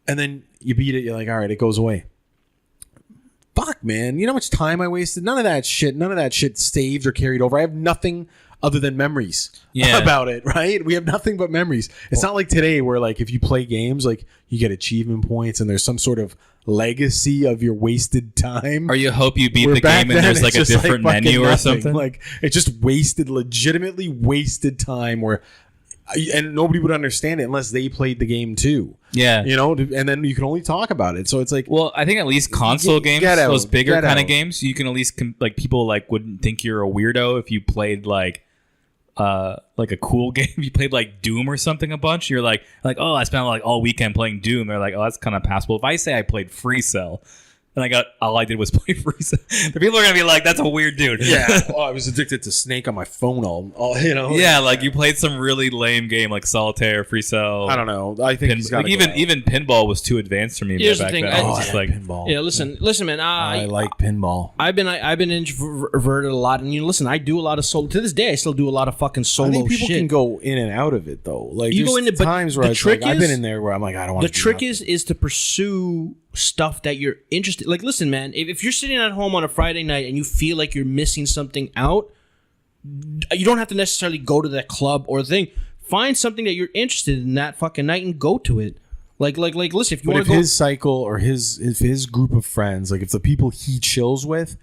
and then you beat it. You're like, all right, it goes away. Fuck, man, you know how much time I wasted? None of that shit saved or carried over. I have nothing other than memories Yeah. about it, right? We have nothing but memories. It's not like today where like if you play games, like you get achievement points and there's some sort of legacy of your wasted time. Or you hope you beat Where the back game and then, there's like it's a just, different fucking menu or nothing. something. Like it's just legitimately wasted time where, and nobody would understand it unless they played the game too. Yeah. You know, and then you can only talk about it. So it's like, Well, I think at least console games, get out, those bigger get kind of out. games, you can at least like people like wouldn't think you're a weirdo if you played like a cool game. If you played like Doom or something a bunch, you're like oh, I spent like all weekend playing Doom. They're like, oh, that's kind of passable. If I say I played Free Cell and all I did was play Free Cell, the people are gonna be like, that's a weird dude. yeah, oh, I was addicted to Snake on my phone all you know. Yeah, like you played some really lame game like Solitaire, Free Cell. I don't know. I think he's got like even pinball was too advanced for me Here's the back thing, then. I- I was Oh, just yeah, like, pinball. Yeah, listen, man. I like pinball. I've been introverted a lot, and listen, I do a lot of solo. To this day, I still do a lot of fucking solo I think people shit. can go in and out of it though. Like You go there's into- but times where the it's like, trick I've is- been in there where I'm like, I don't want The to. trick is to pursue stuff that you're interested. Like, listen, man, if you're sitting at home on a Friday night and you feel like you're missing something out, you don't have to necessarily go to that club or thing. Find something that you're interested in that fucking night and go to it. Like, listen, if you But want if to go, his cycle or if his group of friends, like if the people he chills with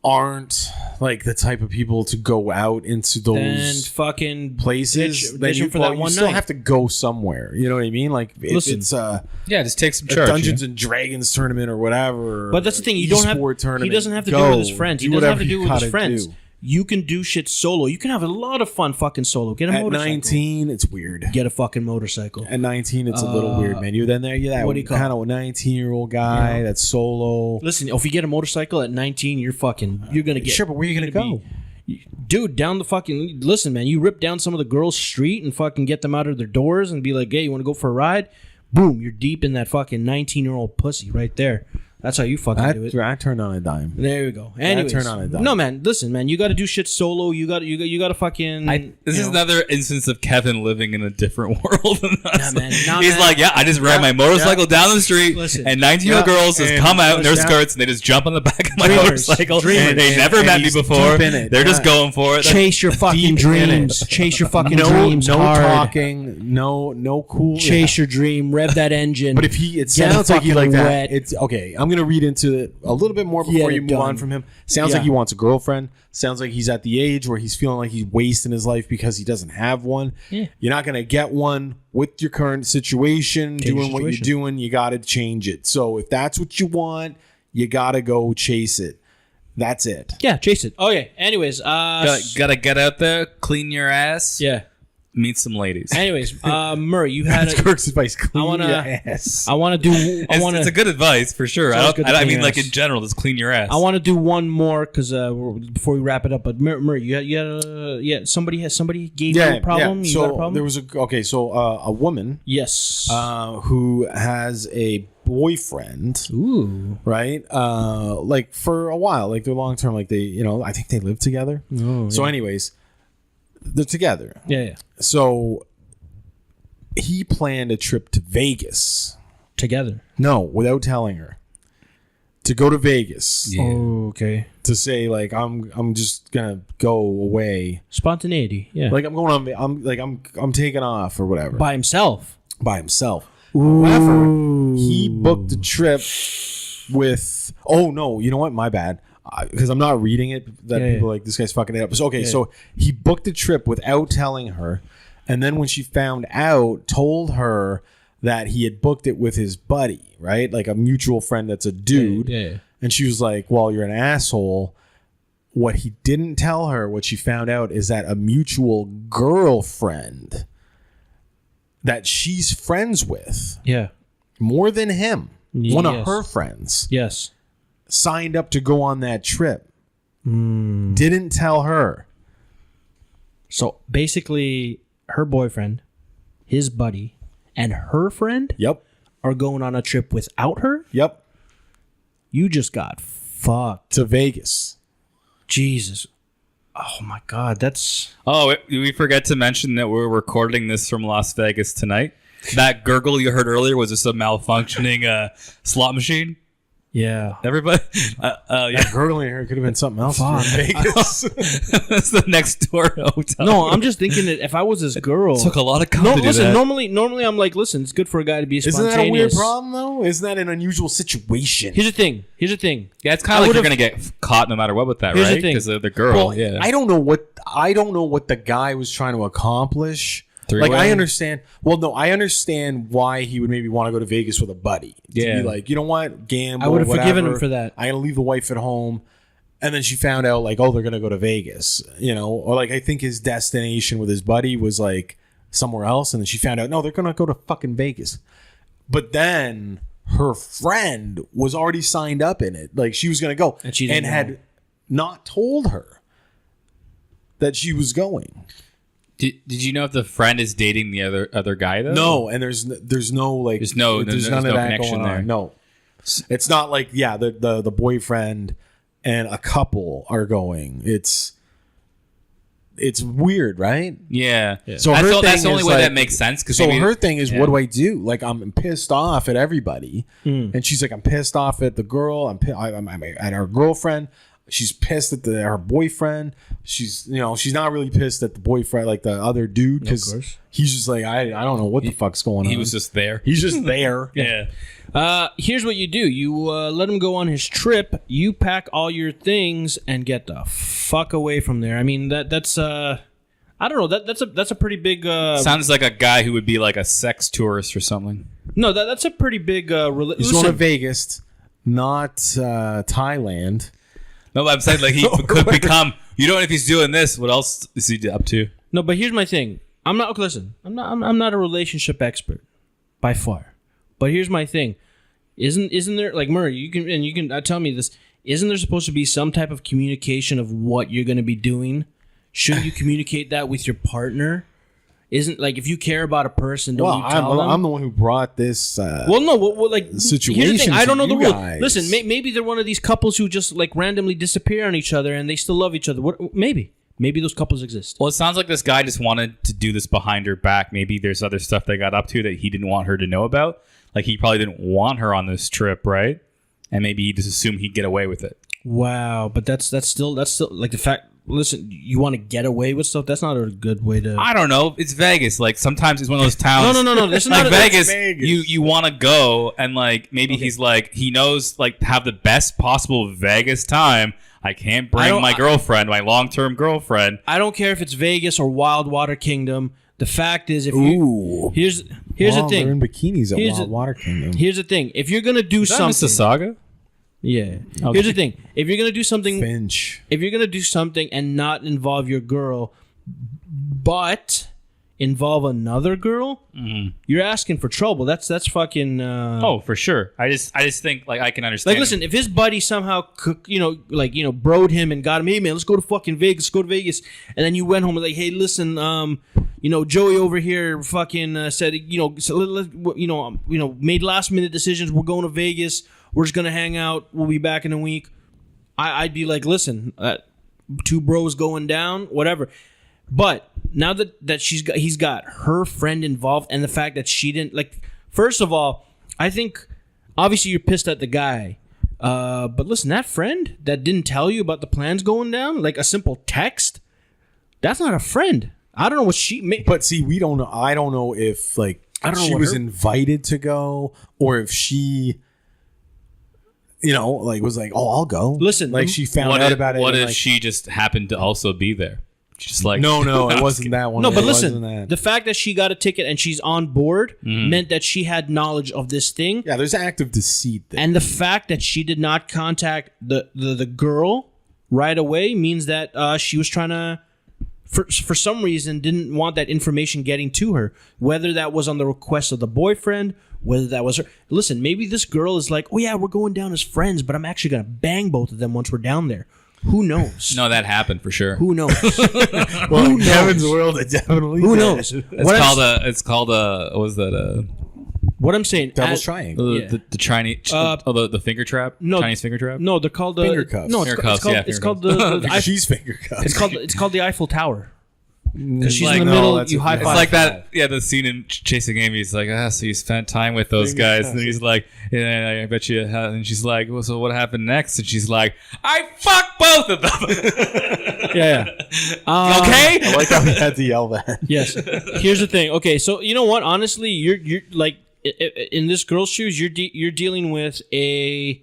aren't like the type of people to go out into then those fucking places, ditch then him you, for well, that you one still night. have to go somewhere. You know what I mean? Like if Listen. it's yeah, just take some a charge. Dungeons and Dragons tournament or whatever. But that's the thing. You don't have. e-sport tournament, He doesn't have to go, do it with his friends. He doesn't have whatever to do you it with his gotta friends. do. You can do shit solo. You can have a lot of fun fucking solo. Get a At motorcycle. 19, it's weird. Get a fucking motorcycle. At 19, it's a little weird, man. You're that what do you call kind of 19-year-old guy that's solo. Listen, if you get a motorcycle at 19, you're gonna get. Sure, but where are you gonna go? Dude, down the fucking. Listen, man, you rip down some of the girls' street and fucking get them out of their doors and be like, hey, you want to go for a ride? Boom, you're deep in that fucking 19-year-old pussy right there. That's how you fucking do it. I turned on a dime. There you go. Anyways, turn on a dime. no, man. Listen, man. You got to do shit solo. You got to fucking. This is another instance of Kevin living in a different world than us. Nah, man. Nah, He's man. like, yeah, I just ride my motorcycle down the street, Listen. and 19-year-old girls just And- come out in their yeah. skirts, and they just jump on the back of my Dreamers. motorcycle. Dreamers. They never And met me he's before. deep in it. They're just Yeah. going for it. Chase your fucking deep in it. dreams. Chase your fucking No dreams hard. talking. No cool. Chase your dream. Rev that engine. But if it sounds like he fucking like that. wet. It's okay. I'm gonna read into it a little bit more before Get you it move done. on from him. Sounds Yeah. like he wants a girlfriend. Sounds like he's at the age where he's feeling like he's wasting his life because he doesn't have one. Yeah. You're not gonna get one with your current situation. Change doing your what you're situation. doing, you got to change it. So if that's what you want, you got to go chase it. That's it. yeah, chase it. Okay. Anyways, Gotta get out there, clean your ass, yeah. meet some ladies. Anyways, Murray, you had That's a. Kirk's advice. Clean wanna- your ass. I want to do. I want It's a to. good advice for sure. Sounds good to I clean mean, your like ass. in general, just clean your ass. I want to do one more because before we wrap it up. But Murray, somebody gave you a problem. You So got a problem? there was a woman yes. who has a boyfriend, Ooh. right? Like for a while, like they're long term, like I think they live together. Oh, So, anyways, they're together. yeah. So he planned a trip to Vegas. Together. No, without telling her. To go to Vegas. Yeah. Oh, okay. To say like I'm just gonna go away. Spontaneity. Yeah. Like I'm going on. I'm taking off or whatever by himself. by himself. However, he booked a trip with. Oh no! You know what? My bad. Because I'm not reading it. That Yeah, people yeah. like this guy's fucking it up. So, so he booked a trip without telling her, and then when she found out, told her that he had booked it with his buddy, right? Like a mutual friend that's a dude. Yeah. And she was like, "Well, you're an asshole." What he didn't tell her, what she found out, is that a mutual girlfriend that she's friends with Yeah. more than him, one of Yes. her friends, Yes. signed up to go on that trip. Hmm. Didn't tell her. So basically, her boyfriend, his buddy, and her friend Yep. are going on a trip without her. Yep. You just got fucked. To Vegas. Jesus. Oh my God, that's Oh, we forget to mention that we're recording this from Las Vegas tonight. That gurgle you heard earlier was just a malfunctioning slot machine. Yeah. Everybody, yeah, That girl in here could have been something else. Fuck. Vegas. that's the next door hotel. No, I'm just thinking that if I was this girl, Took a lot of no, to do listen. that. Normally, I'm like, listen, it's good for a guy to be Isn't spontaneous. that a weird problem though? Isn't that an unusual situation? Here's the thing. Yeah, it's kind of like you're gonna get caught no matter what with that, Here's the right? thing. Because the girl. Well, yeah, I don't know what the guy was trying to accomplish. Three-way? Like I understand. Well, no, I understand why he would maybe want to go to Vegas with a buddy. To Yeah. be like, you know what, gamble. I would have forgiven whatever. him for that. I'm gonna leave the wife at home, and then she found out like, oh, they're gonna go to Vegas. You know, or like I think his destination with his buddy was like somewhere else, and then she found out no, they're gonna go to fucking Vegas. But then her friend was already signed up in it. Like she was gonna go, And she didn't know. had not told her that she was going. Did you know if the friend is dating the other guy though? No, and there's no like There's no none of no that connection going there. on. No, it's not like the boyfriend and a couple are going. It's weird, right? Yeah. So that's her that's thing the only is, way like- that makes sense. Because So her thing is, yeah. what do I do? Like I'm pissed off at everybody, Hmm. and she's like, I'm pissed off at the girl. I'm at her girlfriend. She's pissed at her boyfriend. She's she's not really pissed at the boyfriend, like the other dude, because course. he's just like I don't know what the fuck's going on. he was just there. He's just there. Yeah. Here's what you do: you let him go on his trip. You pack all your things and get the fuck away from there. I mean, that's I don't know. That's a pretty big. Sounds like a guy who would be like a sex tourist or something. No, that's a pretty big. He's going to Listen, Vegas, not Thailand. No, but I'm saying like he could become. You don't know if he's doing this. What else is he up to? no, but here's my thing. I'm not. Listen, I'm not a relationship expert, by far. But here's my thing. Isn't there, like, Murray? You can tell me this. Isn't there supposed to be some type of communication of what you're going to be doing? Shouldn't you communicate that with your partner? Isn't, like, if you care about a person, don't Well, you tell them? I'm the one who brought this. Well, no, like, situation here's the thing. I to don't know the you rule. guys. Listen, maybe they're one of these couples who just, like, randomly disappear on each other and they still love each other. Maybe those couples exist. Well, it sounds like this guy just wanted to do this behind her back. Maybe there's other stuff they got up to that he didn't want her to know about. Like he probably didn't want her on this trip, right? And maybe he just assumed he'd get away with it. Wow, but that's still like the fact. Listen, you want to get away with stuff? That's not a good way to. I don't know. It's Vegas. Like sometimes it's one of those towns. No. This is Like not Vegas, Vegas. you want to go and like maybe he's like he knows like have the best possible Vegas time. I can't bring my girlfriend, my long-term girlfriend. I don't care if it's Vegas or Wild Water Kingdom. The fact is, if you Ooh. here's the They're thing. in bikinis at Here's Wild the- Water Kingdom. Here's the thing. If you're gonna do Is that something, Mississauga? yeah. Here's the thing. If you're gonna do something, Finch. if you're gonna do something and not involve your girl, but involve another girl, you're asking for trouble. That's fucking. Oh, for sure. I just think like I can understand. Like, listen, if his buddy somehow, broed him and got him, hey man, let's go to fucking Vegas, and then you went home and like, hey, listen, Joey over here fucking said, made last minute decisions. We're going to Vegas. We're just gonna hang out. We'll be back in a week. I'd be like, listen, two bros going down, whatever. But now that he's got her friend involved, and the fact that she didn't, like, first of all, I think obviously you're pissed at the guy, but listen, that friend that didn't tell you about the plans going down, like a simple text, that's not a friend. I don't know what she made. But see, we don't know. I don't know if like she what was her- invited to go or if she, was like, oh, I'll go. Listen, like she found what out if, about it. what and, if like, she just happened to also be there? Just like No, it wasn't that one. No, but It listen, wasn't that. the fact that she got a ticket and she's on board meant that she had knowledge of this thing. Yeah, there's active deceit there. And the fact that she did not contact the girl right away means that she was trying to, for some reason, didn't want that information getting to her. Whether that was on the request of the boyfriend, whether that was her. Listen, maybe this girl is like, oh yeah, we're going down as friends, but I'm actually going to bang both of them once we're down there. Who knows? No, that happened for sure. Who knows? Well, in Kevin's world, it definitely Who did. knows? It's called what was that? What I'm saying, Devil's Triangle. Yeah. The Chinese, the finger trap. No. Chinese finger trap. No, they're called Finger cuffs. No, Finger cuffs, yeah, it's finger called the She's finger cuffs. it's called the Eiffel Tower. Because she's Like, in the no, middle, that's you a- high It's five. like that, the scene in Chasing Amy. He's like, so you spent time with those guys, and he's like, yeah, I bet you. And she's like, well, so what happened next? And she's like, I fucked both of them. Yeah. Okay. I like how he had to yell that. Yes. Here's the thing. Okay, so you know what? Honestly, you're like in this girl's shoes. You're dealing with a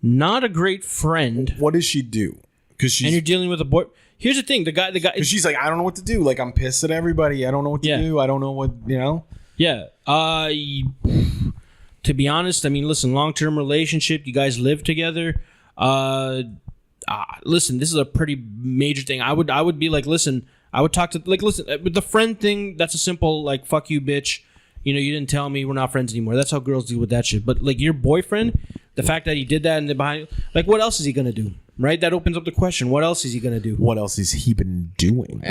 not a great friend, What does she do? Because and you're she's dealing with a boy. Here's the thing. The guy. because she's like, I don't know what to do. Like, I'm pissed at everybody. I don't know what to Yeah. do. I don't know what Yeah. To be honest, I mean, listen, long-term relationship, you guys live together. Listen, this is a pretty major thing. I would be like, listen, I would talk to listen, with the friend thing, that's a simple like fuck you bitch. You know, you didn't tell me, we're not friends anymore. That's how girls deal with that shit. But like your boyfriend, the fact that he did that and then behind, like, what else is he gonna do? Right? That opens up the question. What else is he gonna do? What else has he been doing?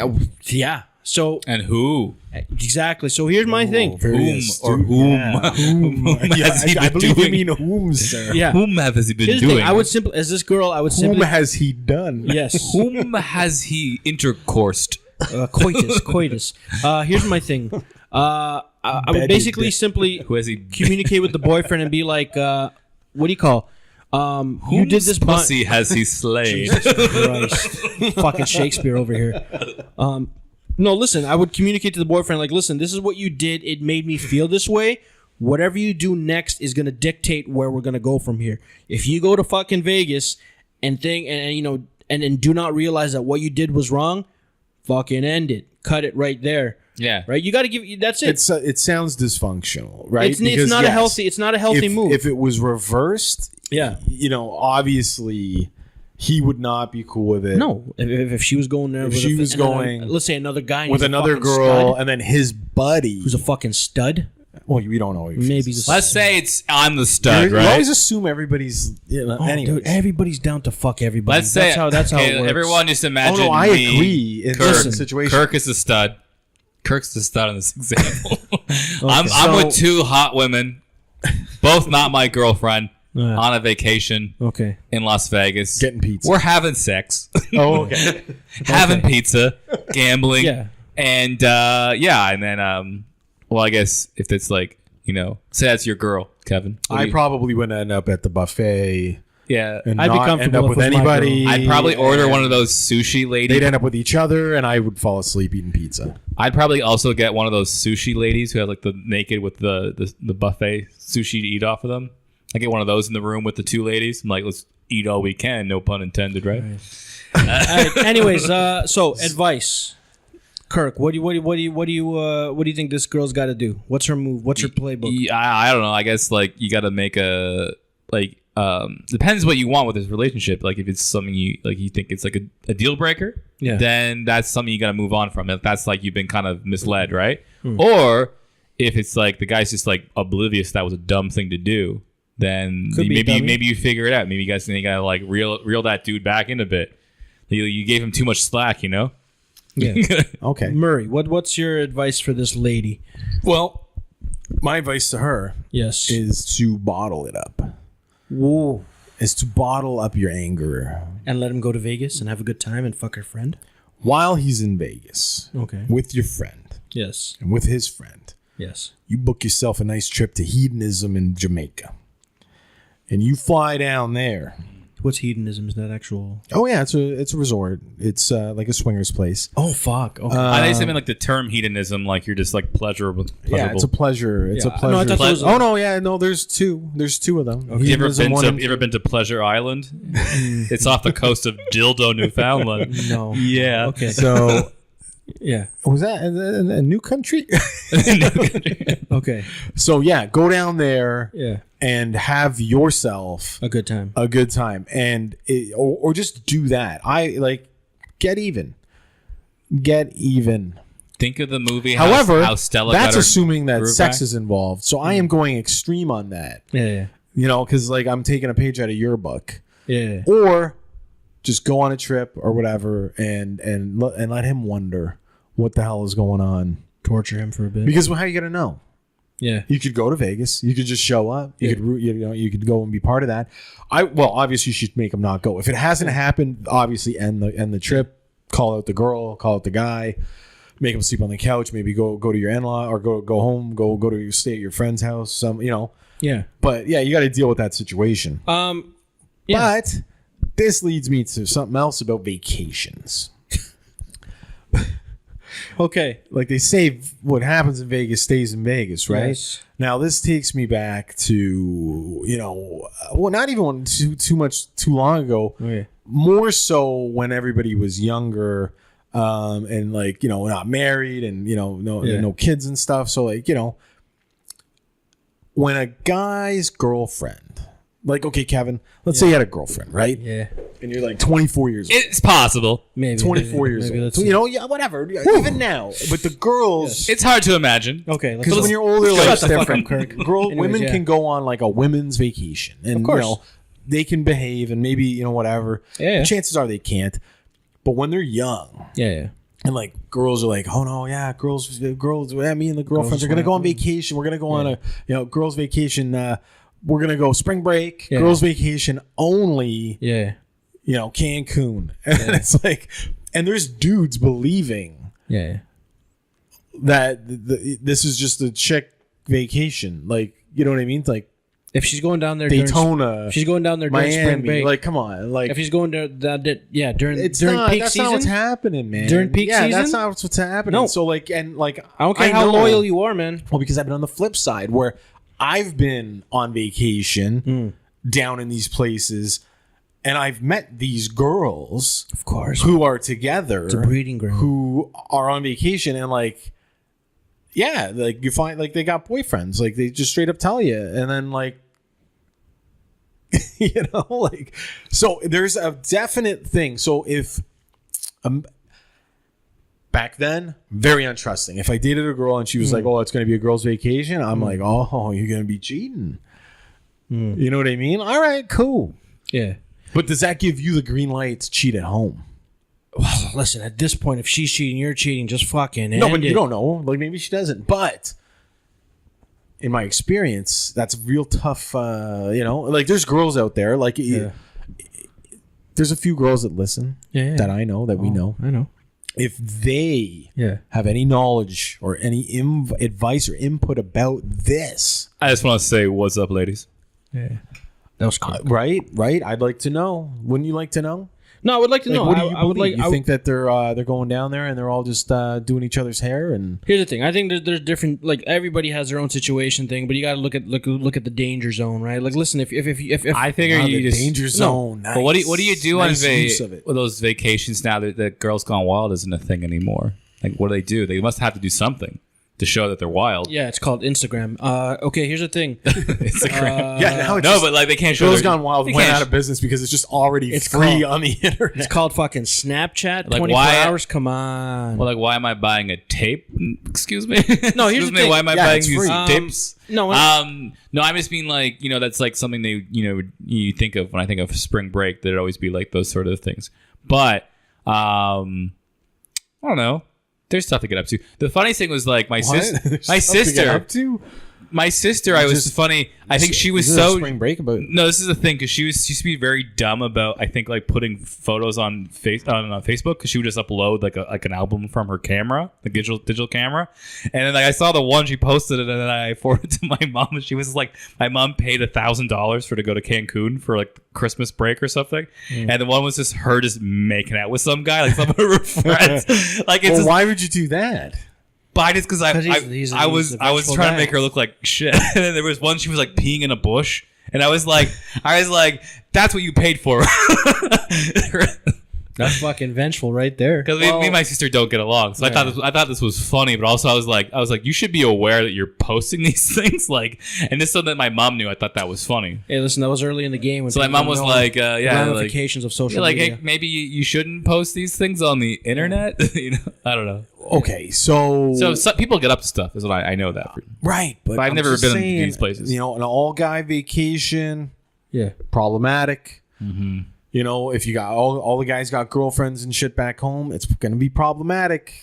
Yeah. So And who? exactly. So here's my thing. Whom or whom? Whom? has he I been believe doing? you mean whom, sir. Yeah. Whom has he been Here's the doing? thing. I would simply, as this girl, I would Whom simply, has he done? yes. Whom has he intercoursed? Coitus. Here's my thing. I would Betty basically Dick. simply Who has he? communicate with the boyfriend and be like, what do you call? You did this pussy has he slain? Christ. Fucking Shakespeare over here. No, listen, I would communicate to the boyfriend, like, listen, this is what you did. It made me feel this way. Whatever you do next is going to dictate where we're going to go from here. If you go to fucking Vegas and do not realize that what you did was wrong, fucking end it. Cut it right there. Yeah. Right? You got to give, that's it. It sounds dysfunctional, right? It's Because, not a yes, healthy, it's not a healthy move. If it was reversed, Yeah. obviously he would not be cool with it. No, if she was going there, If with she was another- going let's say another guy and with he's a another fucking girl, stud, and then his buddy. who's a fucking stud, Well, we don't know. If maybe he's- he's a Let's say it's on the stud, You right? always assume everybody's. Oh, Anyways. dude, everybody's down to fuck everybody. Let's say that's how okay, it works. everyone just Oh imagine. no, I me, agree. In Kirk, certain situations, Kirk is a stud. Kirk's the stud in this example. I'm So- with two hot women, both not my girlfriend, Yeah. on a vacation Okay. in Las Vegas. getting pizza. We're having sex, Oh, okay. having pizza, gambling, Yeah. and and then well, I guess if it's like say that's your girl, Kevin. What do I you- probably wouldn't end up at the buffet yeah. and I'd be not end comfortable up if with it was my anybody. girl. I'd probably order and one of those sushi ladies. They'd end up with each other, and I would fall asleep eating pizza. I'd probably also get one of those sushi ladies who have like the naked with the buffet sushi to eat off of them. I get one of those in the room with the two ladies. I'm like, let's eat all we can. No pun intended, right? All right, anyways, so advice, Kirk. What do you think this girl's got to do? What's her move? What's her playbook? I don't know. I guess like you got to make a depends what you want with this relationship. Like if it's something you think it's like a deal breaker, Yeah. then that's something you got to move on from. If that's like you've been kind of misled, right? Hmm. Or if it's like the guy's just like oblivious that was a dumb thing to do, then Could be dummy. maybe you figure it out. Maybe you guys gotta like reel that dude back in a bit. You gave him too much slack, Yeah. Okay. Murray, what's your advice for this lady? Well, my advice to her Yes. is to bottle it up. Whoa. Is to bottle up your anger And let him go to Vegas and have a good time and fuck her friend. while he's in Vegas Okay. with your friend Yes. and with his friend. Yes. You book yourself a nice trip to hedonism in Jamaica, and you fly down there. What's hedonism? Is that actual? Oh yeah, it's a resort. It's like a swingers place. Oh fuck. Okay. I think something like the term hedonism, like you're just like pleasurable. Yeah, it's a pleasure. It's Yeah. a pleasure. No, I thought there was a- Oh no, yeah, no. There's two. There's two of them. You ever Hedonism been one to and- you ever been to Pleasure Island? It's off the coast of Dildo, Newfoundland. No. Yeah. Okay. So Yeah. was that a new country? Okay. So yeah, go down there Yeah. and have yourself A good time. a good time, and or just do that. I like get even. Think of the movie. However, how Stella that's got her assuming that groove sex back. is involved. So I am going extreme on that. Yeah. Because like I'm taking a page out of your book, Yeah. or just go on a trip or whatever, and let him wonder what the hell is going on. Torture him for a bit. Because how you gonna know? Yeah. You could go to Vegas. You could just show up. You could you could go and be part of that. Obviously you should make him not go. If it hasn't happened, obviously end the trip. Call out the girl. Call out the guy. make them sleep on the couch, maybe go to your in-law or go home, go to your stay at your friend's house, Yeah. But yeah, you got to deal with that situation. Yeah. But this leads me to something else about vacations. Okay. Like they say, what happens in Vegas stays in Vegas, right? Yes. Now this takes me back to not even too long ago. Okay. More so when everybody was younger, and like not married, and no kids and stuff. So like when a guy's girlfriend, like okay, Kevin, let's say you had a girlfriend, right? Yeah. And you're like 24 years old. It's possible. Maybe 24 years maybe old. let's So, whatever. Even now. But the girls... It's hard to imagine. Okay. Because when you're older, like, shut the fuck up, Kirk. women can go on, like, a women's vacation. And, Of course. they can behave and maybe, whatever. Yeah. The chances are they can't. But when they're young... Yeah. And like girls are like, oh no, yeah, girls, me and the girlfriends are gonna go on vacation. We're gonna go on a girls' vacation. We're gonna go spring break, girls' vacation only. Yeah. Cancun, and it's like, and there's dudes believing Yeah. that this is just a chick vacation. Like, you know what I mean? It's like If she's going down there, Daytona, she's going down there during Miami. spring break. Like, come on, like if she's going there, during it's during not. peak That's season, not what's happening, man. During peak yeah, season? that's not what's happening. No. So like, and like, I don't care how know- loyal you are, man. Well, because I've been on the flip side where I've been on vacation down in these places, and I've met these girls, Of course. who are together, It's a breeding ground. who are on vacation, and like, yeah, like you find like they got boyfriends, like they just straight up tell you, and then like, like, so there's a definite thing. So if back then, very untrusting. If I dated a girl and she was like, "Oh, it's going to be a girl's vacation," I'm like, "Oh, you're going to be cheating." You know what I mean? All right, cool. Yeah. But does that give you the green light to cheat at home? Well, listen, at this point, if she's cheating, you're cheating. Just fucking No, end but it. you don't know. Like maybe she doesn't. But in my experience, that's real tough. Like there's girls out there. Like there's a few girls that listen that I know that we know. I know. If they Yeah. have any knowledge or any advice or input about this, I just want to say, what's up, ladies? Yeah. That was cool. right? I'd like to know. Wouldn't you like to know? No, I would like to know. What do you I would believe? like. You think that they're going down there and they're all just doing each other's hair and Here's the thing. I think there's different. Like everybody has their own situation thing, but you got to look at the danger zone, right? Like, listen, if I figure the you just danger zone. Nice. But what do you do Nice on use of it. with those vacations now that Girls Gone Wild isn't a thing anymore? Like, what do? They must have to do something to show that they're wild. yeah, it's called Instagram. Okay, here's the thing. Instagram. Yeah, now it's No, just, but like they can't show. Girls their- Gone Wild they went can't out of business because it's just already It's free called- on the internet. It's called fucking Snapchat. Like, 24 why- hours. Come on. Well, like, why am I buying a tape? Excuse me. No, here's Excuse the me. thing. Why am I Yeah, buying it's these free. tapes? No. No, I just mean like that's like something they you think of when I think of spring break. There'd always be like those sort of things. But I don't know. There's stuff to get up to. The funniest thing was like my sister. My sister, I was Just- funny. I think she was Is it a so. spring break about. No, this is the thing because she used to be very dumb about I think like putting photos on Facebook because she would just upload like an album from her camera, the digital camera, and then like I saw the one she posted it and then I forwarded it to my mom and she was like, my mom paid $1,000 for to go to Cancun for like Christmas break or something, and the one was just her just making out with some guy like some of her friends. Like it's Well, just, why would you do that? but it's because he's I was a trying vengeful to guy. make her look like shit. And then there was one she was like peeing in a bush, and I was like, that's what you paid for. That's fucking vengeful right there. Because me and my sister don't get along, so I thought this was funny, but also I was like, you should be aware that you're posting these things, like, and this is something that my mom knew. I thought that was funny. Hey, listen, that was early in the game. When So my people mom was know like, the ramifications of social like, media. hey, maybe you shouldn't post these things on the internet. I don't know. Okay, so So people get up to stuff, is what I know that. right, but I've I'm never just been in saying, these places. an all-guy vacation, Yeah. problematic. Mm-hmm. If you got all the guys got girlfriends and shit back home, it's going to be problematic.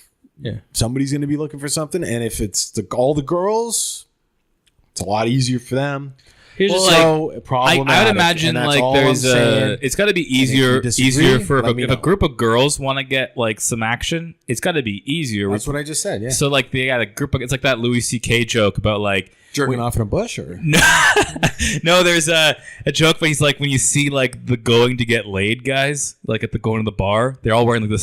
Yeah. Somebody's going to be looking for something, and if it's all the girls, it's a lot easier for them. Here's Well, a like, so problematic. I would imagine and that's like all there's I'm saying. it's got to be if you easier disagree, for let me if a know. group of girls want to get like some action. It's got to be easier. That's what I just said. Yeah, So like they got a group of, it's like that Louis C.K. joke about like jerking off in a bush, or no, there's a joke where he's like when you see like the going to get laid guys like at the going to the bar, they're all wearing like the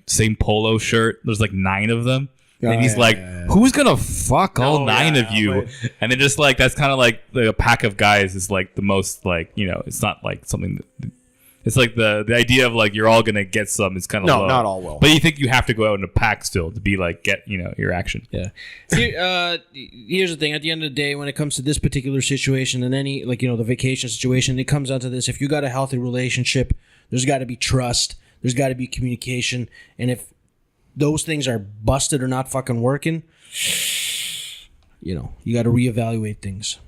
same polo shirt. There's like 9 of them. And he's like, who's gonna fuck all 9 of you? And they're just like, that's kind of like a pack of guys is like the most like, you know, it's not like something that, it's like the idea of like you're all gonna get some is kind of no, low. not all will. But you think you have to go out in a pack still to be like get, you know, your action. Yeah. Here's the thing. At the end of the day, when it comes to this particular situation and any, like, you know, the vacation situation, it comes down to this. If you got a healthy relationship, there's got to be trust. There's got to be communication. And if those things are busted or not fucking working, you know, you got to reevaluate things.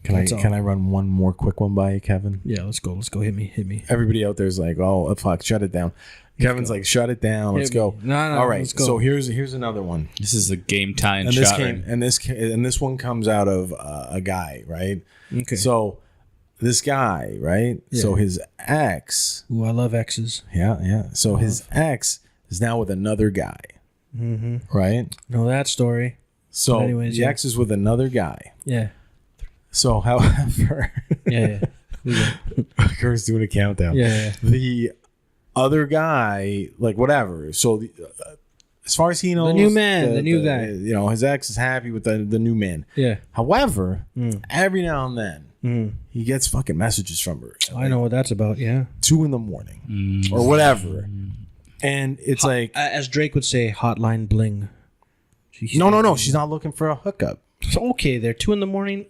Can I run one more quick one by you, Kevin? Yeah, let's go. Hit me. Everybody out there's like, oh fuck, shut it down. Kevin's like, shut it down. Let's go. No, All right. let's go. So here's another one. This is a game time And shot. this one comes out of a guy, right? Okay. So this guy, right? Yeah. So his ex, Ooh, I love X's. yeah. So his ex is now with another guy, right? Know that story. So But anyways, the yeah. ex is with another guy. Yeah. So, however, Yeah. Kurt's doing a countdown. Yeah. The other guy, like whatever. So, as far as he knows, The new man, the new guy. You know, his ex is happy with the new man. Yeah. However, every now and then, he gets fucking messages from her. At I know what that's about. Yeah. 2 a.m. or whatever, and it's like, As Drake would say, Hotline Bling. no, she's not looking for a hookup. So, okay, they're 2 a.m.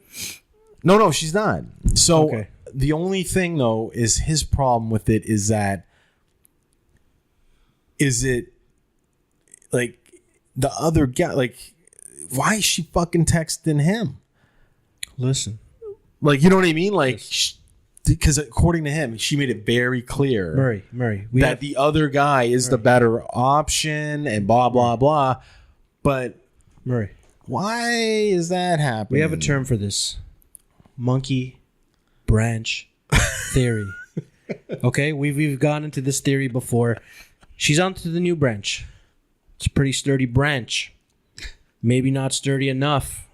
No, she's not. So Okay. the only thing though is his problem with it is that it like the other guy, like why is she fucking texting him? Listen, Like, you know what I mean? Like, because according to him, she made it very clear Murray, that the other guy is the better option and blah blah blah. But Murray, why is that happening? we have a term for this: monkey branch theory. Okay, we've gone into this theory before. She's onto the new branch. It's a pretty sturdy branch. Maybe not sturdy enough.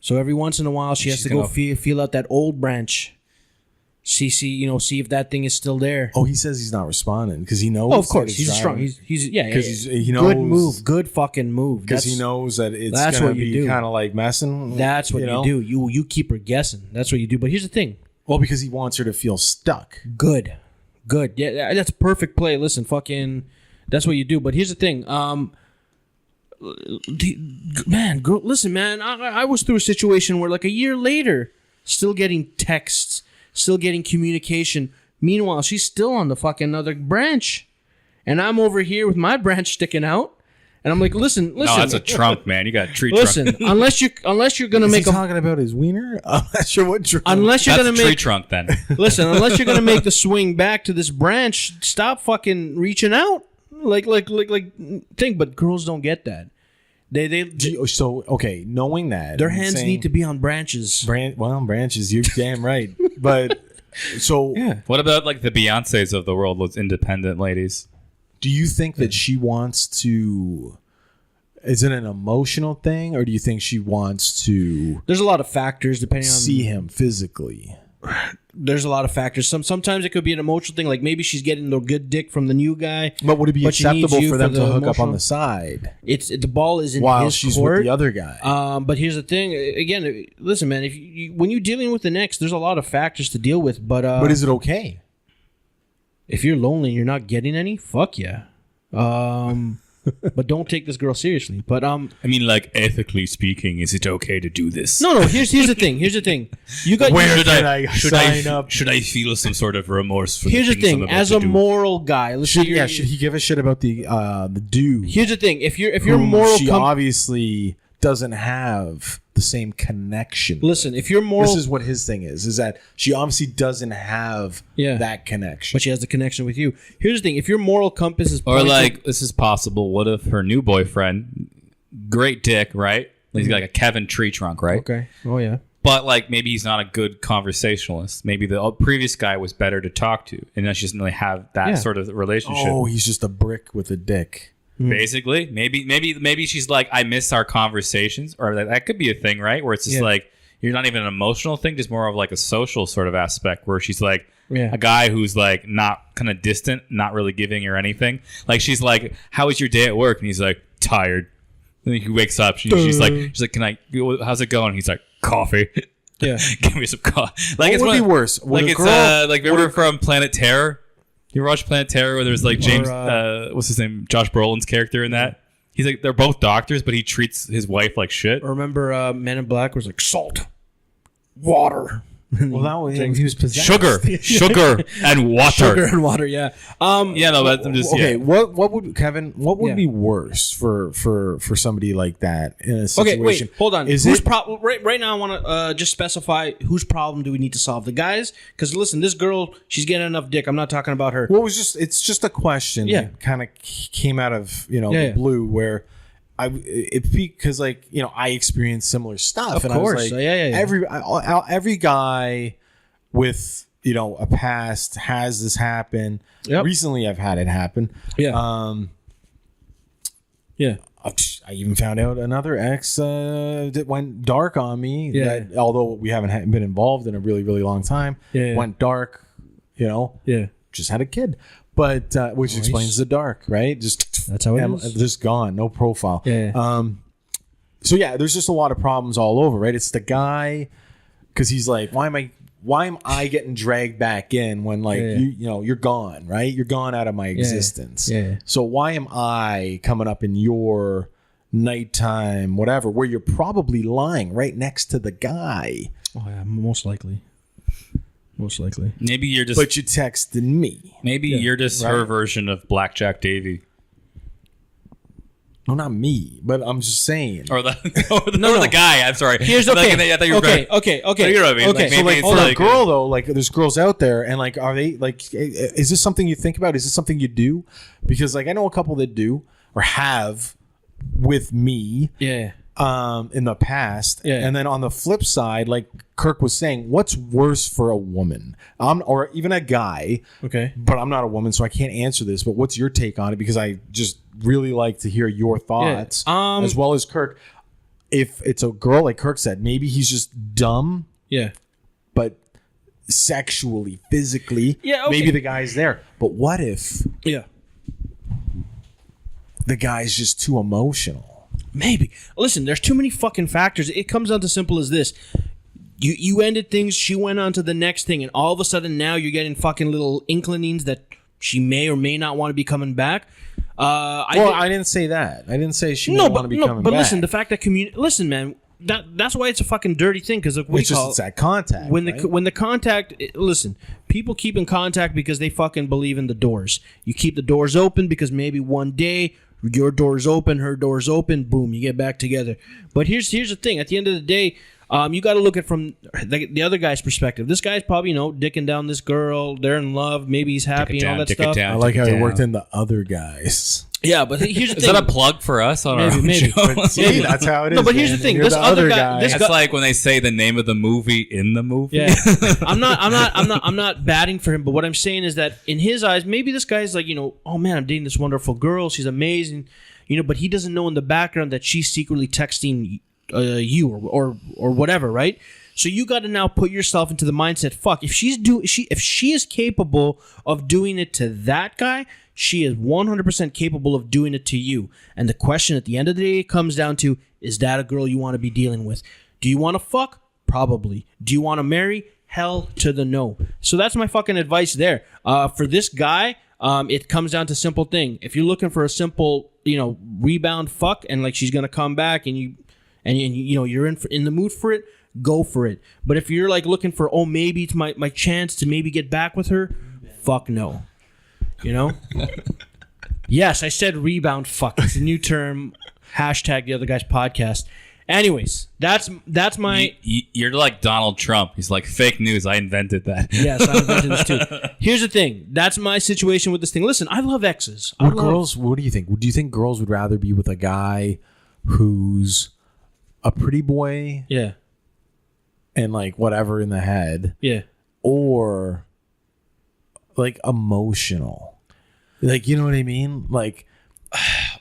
So every once in a while, she has to go feel out that old branch. See if that thing is still there. Oh, he says he's not responding because he knows. Oh, of course, that he's it's strong. driving. Because he knows. Good move, good fucking move. Because he knows that it's that's gonna what you be do. kind of like messing. That's what know? you do. You keep her guessing. That's what you do. But here's the thing. Well, because he wants her to feel stuck. Good. Yeah, that's perfect play. Listen, fucking, that's what you do. But here's the thing. Girl, listen, man. I was through a situation where, like, a year later, still getting texts, still getting communication. Meanwhile, she's still on the fucking other branch, and I'm over here with my branch sticking out. And I'm like, listen. No, that's a trunk, man. You got a tree Listen, trunk. unless you're gonna Is make he a talking about his wiener? I'm not sure what. unless you're That's gonna a tree make trunk then. listen, unless you're gonna make the swing back to this branch, stop fucking reaching out. Like think, but girls don't get that. They So okay, knowing that their hands need to be on branches. branches. You're damn right. But so What about like the Beyoncés of the world, those independent ladies? do you think that she wants to? Is it an emotional thing, or do you think she wants to There's a lot of factors depending on see him physically? There's a lot of factors. Sometimes it could be an emotional thing, like maybe she's getting the good dick from the new guy. But would it be But she needs acceptable you for for them to the hook up on emotional- the side The ball is in while his she's court. with the other guy? But here's the thing. Again, listen, man. If when you're dealing with the next, there's a lot of factors to deal with. But But is it okay? if you're lonely and you're not getting any, fuck yeah. But don't take this girl seriously. But I mean, like ethically speaking, is it okay to do this? no. Here's the thing. You got. Should I feel some sort of remorse for Here's the things I'm thing. about As to a do? moral guy, listen. Should he give a shit about the dude? Here's the thing. If your whom moral she obviously doesn't have the same connection. listen, if your moral, This is what his thing is that she obviously doesn't have Yeah. that connection. but she has the connection with you. Here's the thing. If your moral compass is Or pointed- like, this is possible. What if her new boyfriend, great dick, right? He's got like a Kevin tree trunk, right? okay, oh yeah, but like maybe he's not a good conversationalist. Maybe the previous guy was better to talk to, and now she doesn't really have that sort of relationship. Oh, he's just a brick with a dick. Basically, maybe she's like, I miss our conversations, or that could be a thing, right? Where it's just like you're not even an emotional thing, just more of like a social sort of aspect, where she's like a guy who's like not kind of distant, not really giving her anything. Like she's like, "How was your day at work?" And he's like, "Tired." And then he wakes up. She's like, "Can I? How's it going?" He's like, "Coffee." Yeah, give me some coffee. Like what would be worse? Like it's like remember from Planet Terror. You ever watch Planet Terror where there's like James, what's his name? Josh Brolin's character in that. He's like, they're both doctors, but he treats his wife like shit. Remember Men in Black was like salt, water. Well, that was he was possessed. Sugar and water. Sugar and water, yeah. No, but I'm just okay. What would Kevin? What would be worse for somebody like that in a situation? Okay, wait, hold on. Is whose it problem? Right now, I want to just specify whose problem do we need to solve? The guys? Because listen, this girl, she's getting enough dick. I'm not talking about her. Well, it's just a question. Yeah. that kind of came out of the blue where. Because like I experienced similar stuff, Of and course. I was like, every guy with a past has this happen. Yep. Recently, I've had it happen. Yeah. I even found out another ex that went dark on me. Yeah. That, although we haven't been involved in a really really long time. Yeah. Went dark. Yeah. Just had a kid. But which explains the dark, right? Just that's how it is. Just gone, no profile. Yeah. So yeah, there's just a lot of problems all over, right? It's the guy because he's like, why am I getting dragged back in when like you're gone, right? You're gone out of my existence. Yeah. So why am I coming up in your nighttime, whatever, where you're probably lying right next to the guy? Oh yeah, most likely. Maybe you're just. But you texted me. Maybe you're just her version of Blackjack Davy. No, not me. But I'm just saying. Or the guy. I'm sorry. Here's okay. okay. I thought you were Okay. You know what I mean? Okay. Like, So maybe like, it's a girl though, like there's girls out there, and like, are they like? Is this something you think about? Is this something you do? Because like I know a couple that do or have with me. Yeah. In the past, Yeah. And then on the flip side, like Kirk was saying, what's worse for a woman, or even a guy? Okay. But I'm not a woman, so I can't answer this. But what's your take on it? Because I just really like to hear your thoughts, as well as Kirk. If it's a girl, like Kirk said, maybe he's just dumb. Yeah. But sexually, physically, Yeah, okay. maybe the guy's there. But what if Yeah. the guy's just too emotional? Maybe. Listen, there's too many fucking factors. It comes down to simple as this. You ended things, she went on to the next thing, and all of a sudden now you're getting fucking little inklings that she may or may not want to be coming back. I didn't say that. I didn't say she didn't want to be coming but back. listen, the fact that listen, man, that's why it's a fucking dirty thing, because It's that contact. when the right? contact, listen, people keep in contact because they fucking believe in the doors. You keep the doors open because maybe one day your door's open, her door's open, boom, you get back together. But here's the thing. At the end of the day, you got to look at it from the other guy's perspective. This guy's probably, dicking down this girl. They're in love. Maybe he's happy and all that stuff. I like how he worked in the other guys. Yeah, but here's the Is thing. that a plug for us on our Maybe. show? See, that's how it is. No, but here's man. the thing. You're This the other guy- this It's like when they say the name of the movie in the movie. Yeah, I'm not batting for him, but what I'm saying is that in his eyes, maybe this guy's like, oh man, I'm dating this wonderful girl. She's amazing, but he doesn't know in the background that she's secretly texting you or whatever, right? So you got to now put yourself into the mindset. Fuck, if if she is capable of doing it to that guy, she is 100% capable of doing it to you. And the question at the end of the day comes down to: is that a girl you want to be dealing with? Do you want to fuck? Probably. Do you want to marry? Hell to the no. So that's my fucking advice there. For this guy, it comes down to simple thing. If you're looking for a simple, rebound fuck, and like she's gonna come back, and you're in the mood for it, go for it. But if you're like looking for, maybe it's my chance to maybe get back with her, fuck no. Yes, I said rebound fuck. It's a new term. Hashtag the other guy's podcast. Anyways, that's my... You're like Donald Trump. He's like, fake news. I invented that. Yes, I invented this too. Here's the thing. That's my situation with this thing. Listen, I love exes. What do you think? Do you think girls would rather be with a guy who's a pretty boy Yeah. and like whatever in the head, Yeah. or like emotional. Like, you know what I mean? Like,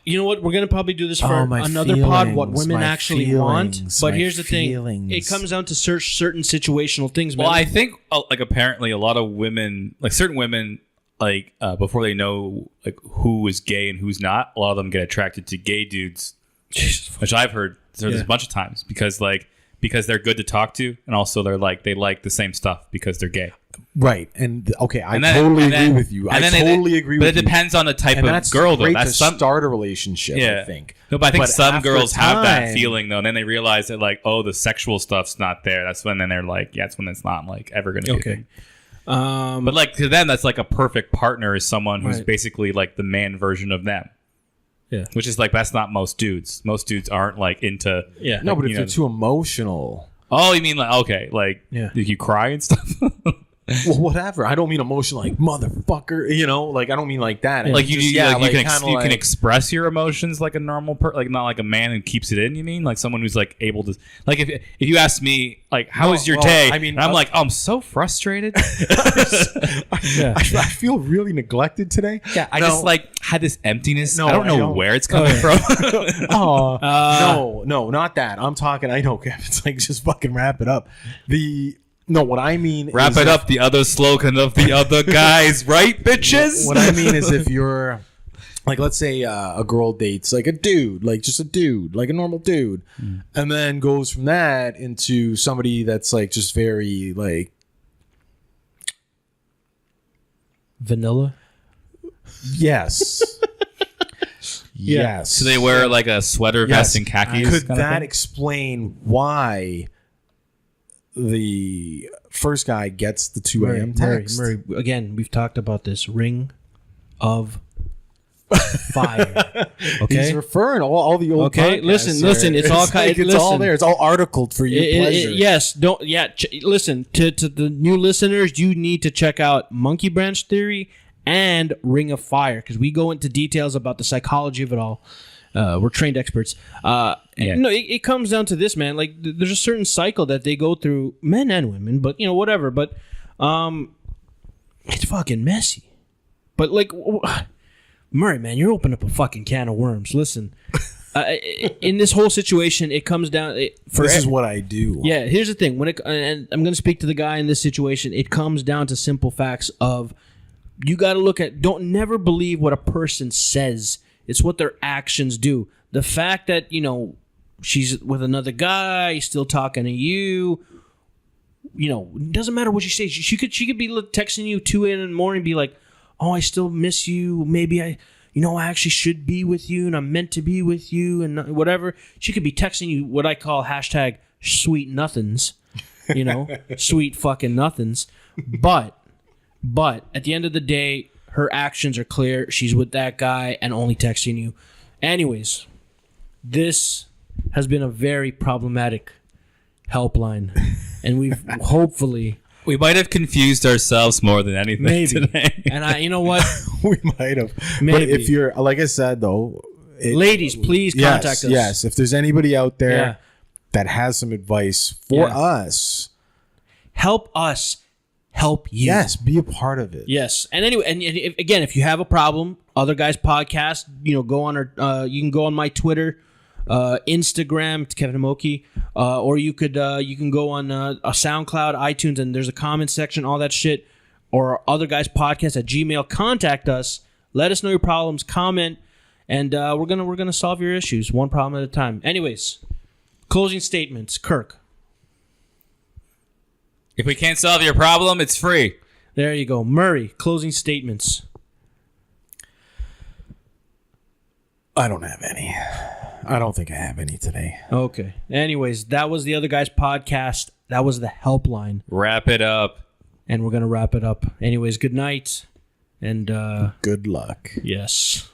You know what? We're gonna probably do this for my another pod. What feelings, women my actually want. feelings, But my here's the thing: feelings. it comes down to certain situational things. Man. Well, I think like apparently a lot of women, like certain women, like before they know like who is gay and who's not, a lot of them get attracted to gay dudes, which I've heard there's a bunch of times because they're good to talk to, and also they like the same stuff because they're gay. right. And okay, I then- totally and then- agree with you. and I then totally agree But with you. it depends on the type And of that's girl, though. great That's to start a relationship, Yeah. I think. No, but I think some after girls have that time- feeling though, and then they realize that like, oh, the sexual stuff's not there. That's when then they're like, yeah, it's when it's not like ever gonna be. a thing. But like to them, that's like a perfect partner is someone who's Right. basically like the man version of them. Yeah. Which is like that's not most dudes. Most dudes aren't like into. Yeah. No, but if you you're know- too emotional, Oh, you mean like okay, like Yeah. you cry and stuff. well, whatever. I don't mean emotional, like motherfucker. You know, like I don't mean like that. I Like mean you, just, you, like, you can kinda you can like- express your emotions like a normal like not like a man and keeps it in. You mean like someone who's like able to like if you ask me like how No, was your well, day? I mean, and I'm like oh, I'm so frustrated. Yeah. I feel really neglected today. Yeah, I No. just like had this emptiness. No, I don't I know don't. where it's coming from. Oh, no, not that. I'm talking. I know, Kev. It's like just fucking wrap it up. What I mean. Wrap is it if- up. The other slogan of the other guys, right, bitches? What I mean is if you're like, let's say a girl dates like a dude, like just a dude, like a normal dude, and then goes from that into somebody that's like just very like Vanilla. yes. Yes. So they wear like a sweater vest and khakis. Could kind of that thing? explain why the first guy gets the 2 a.m. text? Murray, again, we've talked about this ring of fire. He's Okay. referring all the old. Okay, podcasts listen, are- it's all like, kind. it's all listen. there. It's all articled for your pleasure. Yes, don't. Yeah, listen to the new listeners. You need to check out Monkey Branch Theory and Ring of Fire because we go into details about the psychology of it all. We're trained experts. Yeah. No, it comes down to this, man. Like there's a certain cycle that they go through, men and women, but whatever. But it's fucking messy. But like. Murray, man, you're opening up a fucking can of worms. Listen, in this whole situation, it comes down. This is what I do. Yeah, here's the thing. And I'm going to speak to the guy in this situation. It comes down to simple facts of you got to look at. Don't never believe what a person says. It's what their actions do. The fact that she's with another guy, still talking to you. It doesn't matter what you say. She could be texting you 2 a.m. in the morning, and be like, oh, I still miss you. Maybe I actually should be with you and I'm meant to be with you and whatever. She could be texting you what I call hashtag sweet nothings, sweet fucking nothings. But at the end of the day, her actions are clear. She's with that guy and only texting you. Anyways, this has been a very problematic helpline. And we've hopefully... We might have confused ourselves more than anything Maybe. today. And you know what? We might have. But Maybe. if you're, like I said, though. Ladies, please contact us. Yes, if there's anybody out there Yeah. that has some advice for Yeah. us, Help us help you. yes, be a part of it. Yes. And anyway, and again, if you have a problem, Other Guys Podcast, go on our, you can go on my Twitter, Instagram, it's Kevin Amoki, or you can go on a SoundCloud, iTunes, and there's a comment section, all that shit, or Other Guys Podcast at Gmail. Contact us. Let us know your problems. Comment, and we're gonna solve your issues one problem at a time. Anyways, closing statements. Kirk. If we can't solve your problem, it's free. There you go. Murray. Closing statements. I don't have any. I don't think I have any today. Okay. Anyways, that was the Other Guys Podcast. That was the Helpline. Wrap it up. And we're going to wrap it up. Anyways, good night. And, Good luck. yes.